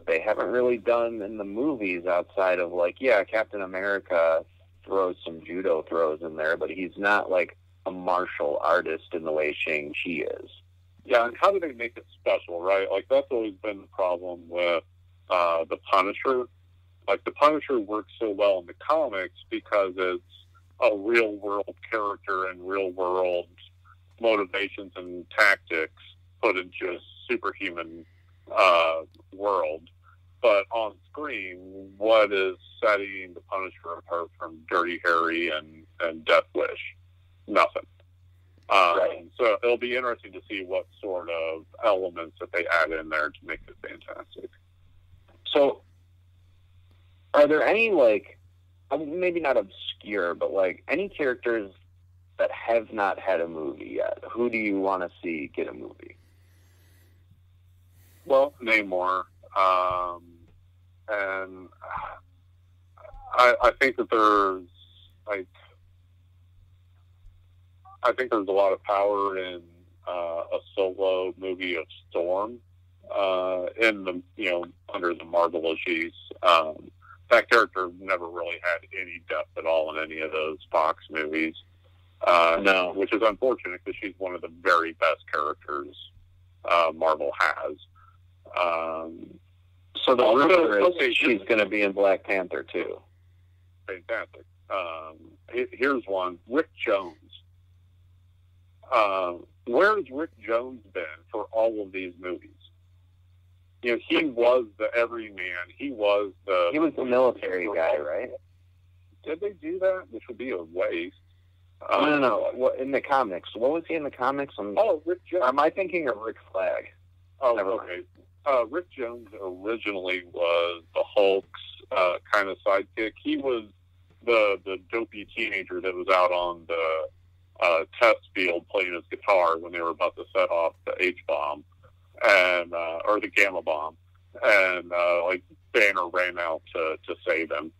They haven't really done in the movies outside of, like, Captain America throws some judo throws in there, but he's not like a martial artist in the way Shang-Chi is. Yeah, and how do they make it special, right? Like, that's always been the problem with the Punisher. Like, the Punisher works so well in the comics because it's a real-world character and real-world motivations and tactics put into a superhuman world. But on screen, what is setting the Punisher apart from Dirty Harry and Death Wish? Nothing. Right. So it'll be interesting to see what sort of elements that they add in there to make it fantastic. So, are there any, like, maybe not obscure, but, like, any characters that have not had a movie yet? Who do you want to see get a movie? Well, Namor. And I think that there's, like, I think there's a lot of power in a solo movie of Storm in the, under the Marvel issues. That character never really had any depth at all in any of those Fox movies. No, which is unfortunate, because she's one of the very best characters Marvel has. So the rumor is she's going to be in Black Panther too. Fantastic. Here's one: Rick Jones. Where's Rick Jones been for all of these movies? He was the everyman. He was the military guy, right? Did they do that? Which would be a waste. No. What, in the comics? What was he in the comics? Rick Jones. Am I thinking of Rick Flag? Oh, okay. Rick Jones originally was the Hulk's kind of sidekick. He was the dopey teenager that was out on the test field playing his guitar when they were about to set off the H-bomb or the Gamma bomb, and like Banner ran out to save him.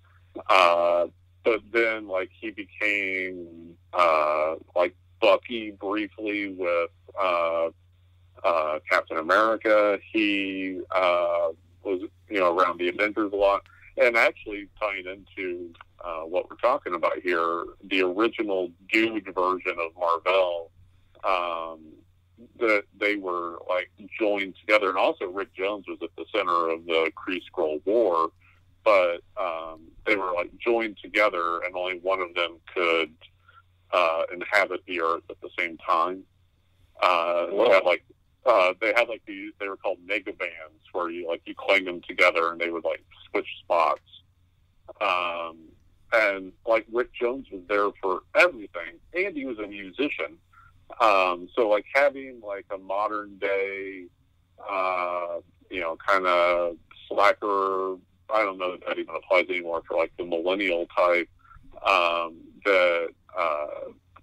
But then, like, he became like Bucky briefly with Captain America. He was, around the Avengers a lot. And actually, tying into what we're talking about here, the original dude version of Marvel that they were like joined together, and also Rick Jones was at the center of the Kree-Skrull War, but they were like joined together, and only one of them could inhabit the Earth at the same time. They were called mega bands, where you clang them together and they would like switch spots. And like Rick Jones was there for everything, and he was a musician. So like having like a modern day, kind of slacker, I don't know if that even applies anymore for like the millennial type, that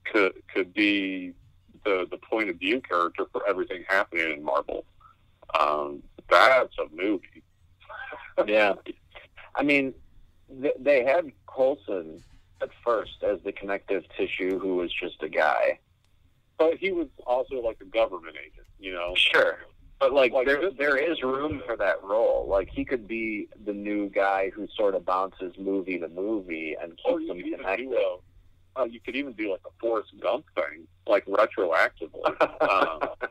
could be the point of view character for everything happening in Marvel. That's a movie. Yeah. I mean, they had Coulson at first as the connective tissue, who was just a guy. But he was also like a government agent, you know? Sure. But there is room for that role. Like, he could be the new guy who sort of bounces movie to movie and keeps them connected. You could even do like a Forrest Gump thing, like retroactively.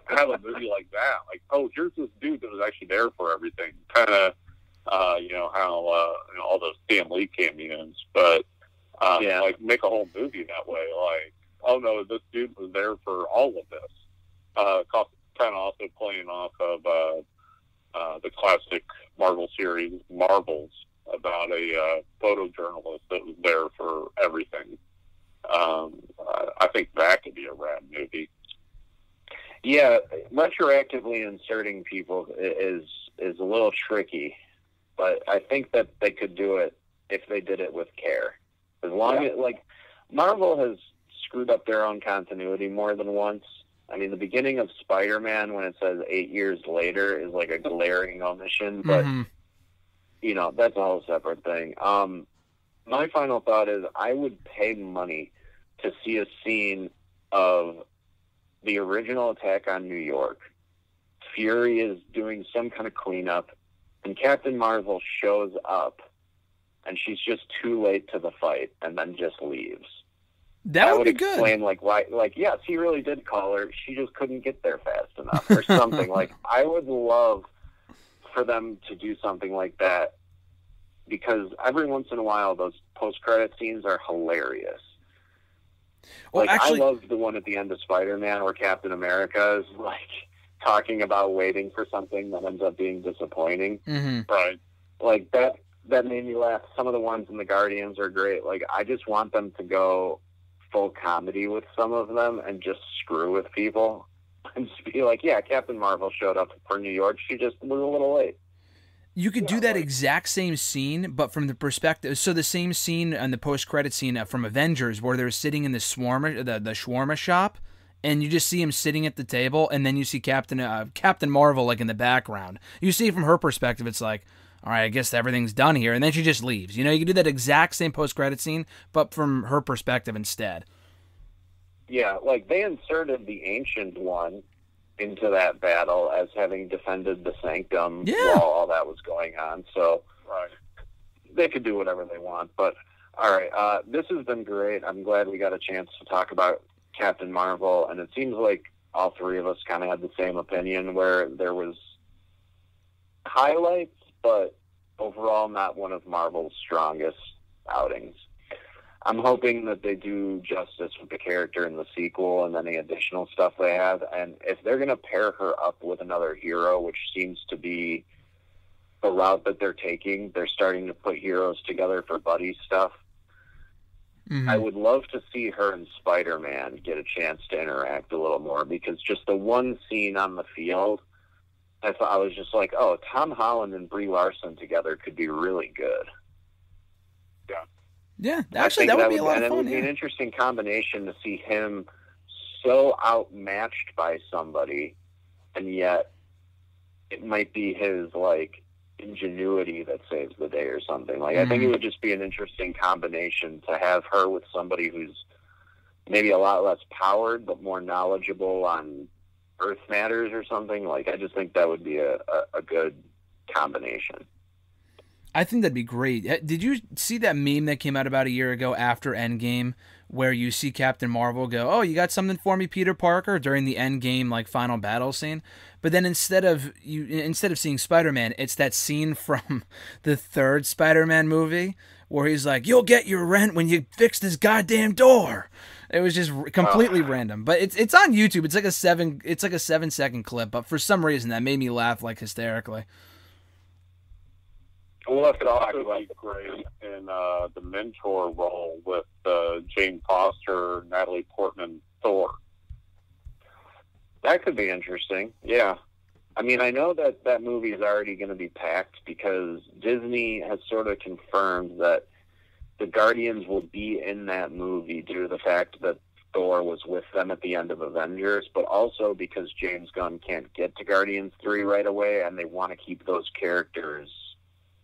Have a movie like that. Like, oh, here's this dude that was actually there for everything. Kind of, how all those Stan Lee cameos. But like make a whole movie that way. Like, oh no, this dude was there for all of this. Kind of also playing off of the classic Marvel series Marvels, about a photojournalist that was there for everything. I think that could be a rad movie. Yeah, retroactively inserting people is a little tricky, but I think that they could do it if they did it with care. As long as, like, Marvel has screwed up their own continuity more than once. I mean, the beginning of Spider-Man, when it says 8 years later, is like a glaring omission, but, that's a whole separate thing. My final thought is I would pay money to see a scene of the original attack on New York. Fury is doing some kind of cleanup, and Captain Marvel shows up, and she's just too late to the fight, and then just leaves. That would be good. Explain, like, why, like, yes, he really did call her. She just couldn't get there fast enough, or something. Like, I would love for them to do something like that, because every once in a while, those post-credit scenes are hilarious. Well, like, actually, I loved the one at the end of Spider-Man where Captain America is, like, talking about waiting for something that ends up being disappointing. Mm-hmm. Right. Like, that made me laugh. Some of the ones in the Guardians are great. Like, I just want them to go full comedy with some of them and just screw with people. And just be like, yeah, Captain Marvel showed up for New York. She just was a little late. You could do that exact same scene, but from the perspective. So the same scene and the post-credit scene from Avengers, where they're sitting in the shawarma shop, and you just see him sitting at the table, and then you see Captain Marvel like in the background. You see from her perspective, it's like, all right, I guess everything's done here, and then she just leaves. You know, you could do that exact same post-credit scene, but from her perspective instead. Yeah, like they inserted the Ancient One into that battle as having defended the Sanctum while all that was going on. So they could do whatever they want. But, all right, this has been great. I'm glad we got a chance to talk about Captain Marvel, and it seems like all three of us kind of had the same opinion, where there was highlights, but overall not one of Marvel's strongest outings. I'm hoping that they do justice with the character in the sequel and any additional stuff they have. And if they're going to pair her up with another hero, which seems to be the route that they're taking, they're starting to put heroes together for buddy stuff. Mm-hmm. I would love to see her and Spider-Man get a chance to interact a little more, because just the one scene on the field, I was just like, oh, Tom Holland and Brie Larson together could be really good. Yeah. Yeah, actually, that would be a lot of fun. And it would be an interesting combination to see him so outmatched by somebody, and yet it might be his, like, ingenuity that saves the day or something. Like, I think it would just be an interesting combination to have her with somebody who's maybe a lot less powered, but more knowledgeable on Earth matters or something. Like, I just think that would be a good combination. I think that'd be great. Did you see that meme that came out about a year ago after Endgame, where you see Captain Marvel go, "Oh, you got something for me, Peter Parker," during the Endgame like final battle scene? But then instead of seeing Spider-Man, it's that scene from the third Spider-Man movie where he's like, "You'll get your rent when you fix this goddamn door." It was just completely random, but it's on YouTube. It's like a 7-second clip, but for some reason that made me laugh like hysterically. Well, that could also be great in the mentor role with Jane Foster, Natalie Portman, Thor. That could be interesting. Yeah. I mean, I know that movie is already going to be packed because Disney has sort of confirmed that the Guardians will be in that movie due to the fact that Thor was with them at the end of Avengers, but also because James Gunn can't get to Guardians 3 right away, and they want to keep those characters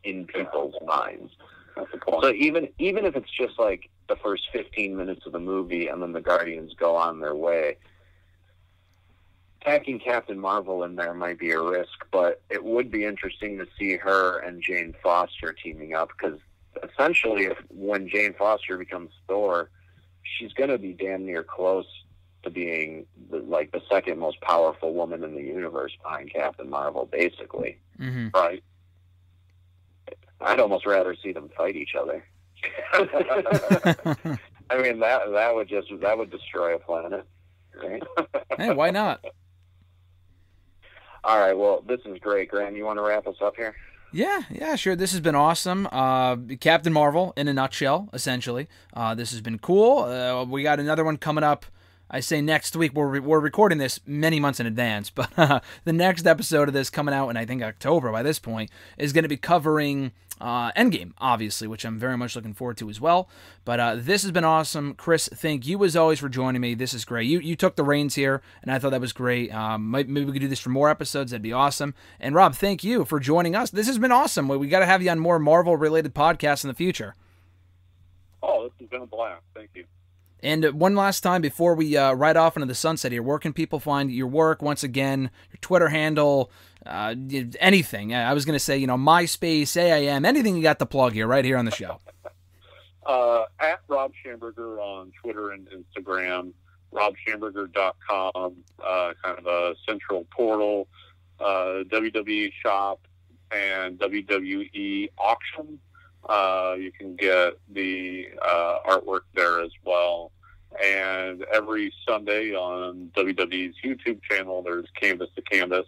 in people's minds. That's the point. So even if it's just like the first 15 minutes of the movie and then the Guardians go on their way, packing Captain Marvel in there might be a risk, but it would be interesting to see her and Jane Foster teaming up, because essentially when Jane Foster becomes Thor, she's going to be damn near close to being the second most powerful woman in the universe behind Captain Marvel, basically. Mm-hmm. Right. I'd almost rather see them fight each other. I mean, that would destroy a planet, right? Hey, why not? All right, well, this is great. Graham, you want to wrap us up here? Yeah, sure. This has been awesome. Captain Marvel in a nutshell, essentially. This has been cool. We got another one coming up. I say next week. We're recording this many months in advance, but the next episode of this coming out in, I think, October by this point, is going to be covering Endgame, obviously, which I'm very much looking forward to as well. But this has been awesome. Chris, thank you as always for joining me. This is great. You took the reins here, and I thought that was great. Maybe we could do this for more episodes. That'd be awesome. And Rob, thank you for joining us. This has been awesome. We got to have you on more Marvel-related podcasts in the future. Oh, this has been a blast. Thank you. And one last time before we ride off into the sunset here, where can people find your work? Once again, your Twitter handle, anything. I was going to say, MySpace, AIM, anything you got to plug here, right here on the show. At Rob Schamberger on Twitter and Instagram, robschamberger.com, kind of a central portal, WWE shop, and WWE auction. You can get the artwork there as well. And every Sunday on WWE's YouTube channel, there's Canvas to Canvas,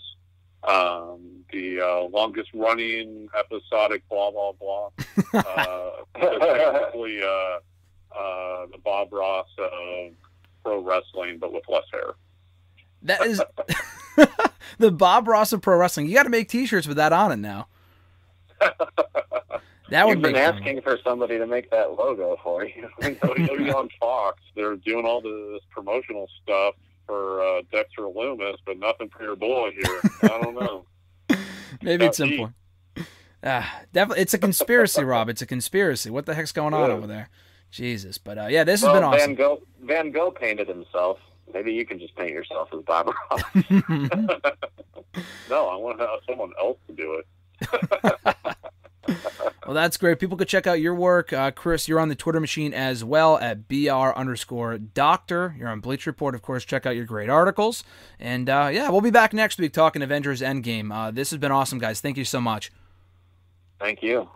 the longest running episodic blah, blah, blah. Technically, the Bob Ross of pro wrestling, but with less hair. That is the Bob Ross of pro wrestling. You got to make T-shirts with that on it now. That would You've been asking for somebody to make that logo for you. WWE on Fox, they're doing all this promotional stuff for Dexter Loomis, but nothing for your boy here. I don't know. Maybe at some point. Definitely, it's a conspiracy, Rob. It's a conspiracy. What the heck's going on over there? Jesus. But yeah, this has been awesome. Van Gogh painted himself. Maybe you can just paint yourself as Bob Ross. No, I want to have someone else to do it. Well, that's great. People could check out your work. Chris, you're on the Twitter machine as well at BR_Doctor. You're on Bleach Report, of course. Check out your great articles. And yeah, we'll be back next week talking Avengers Endgame. This has been awesome, guys. Thank you so much. Thank you.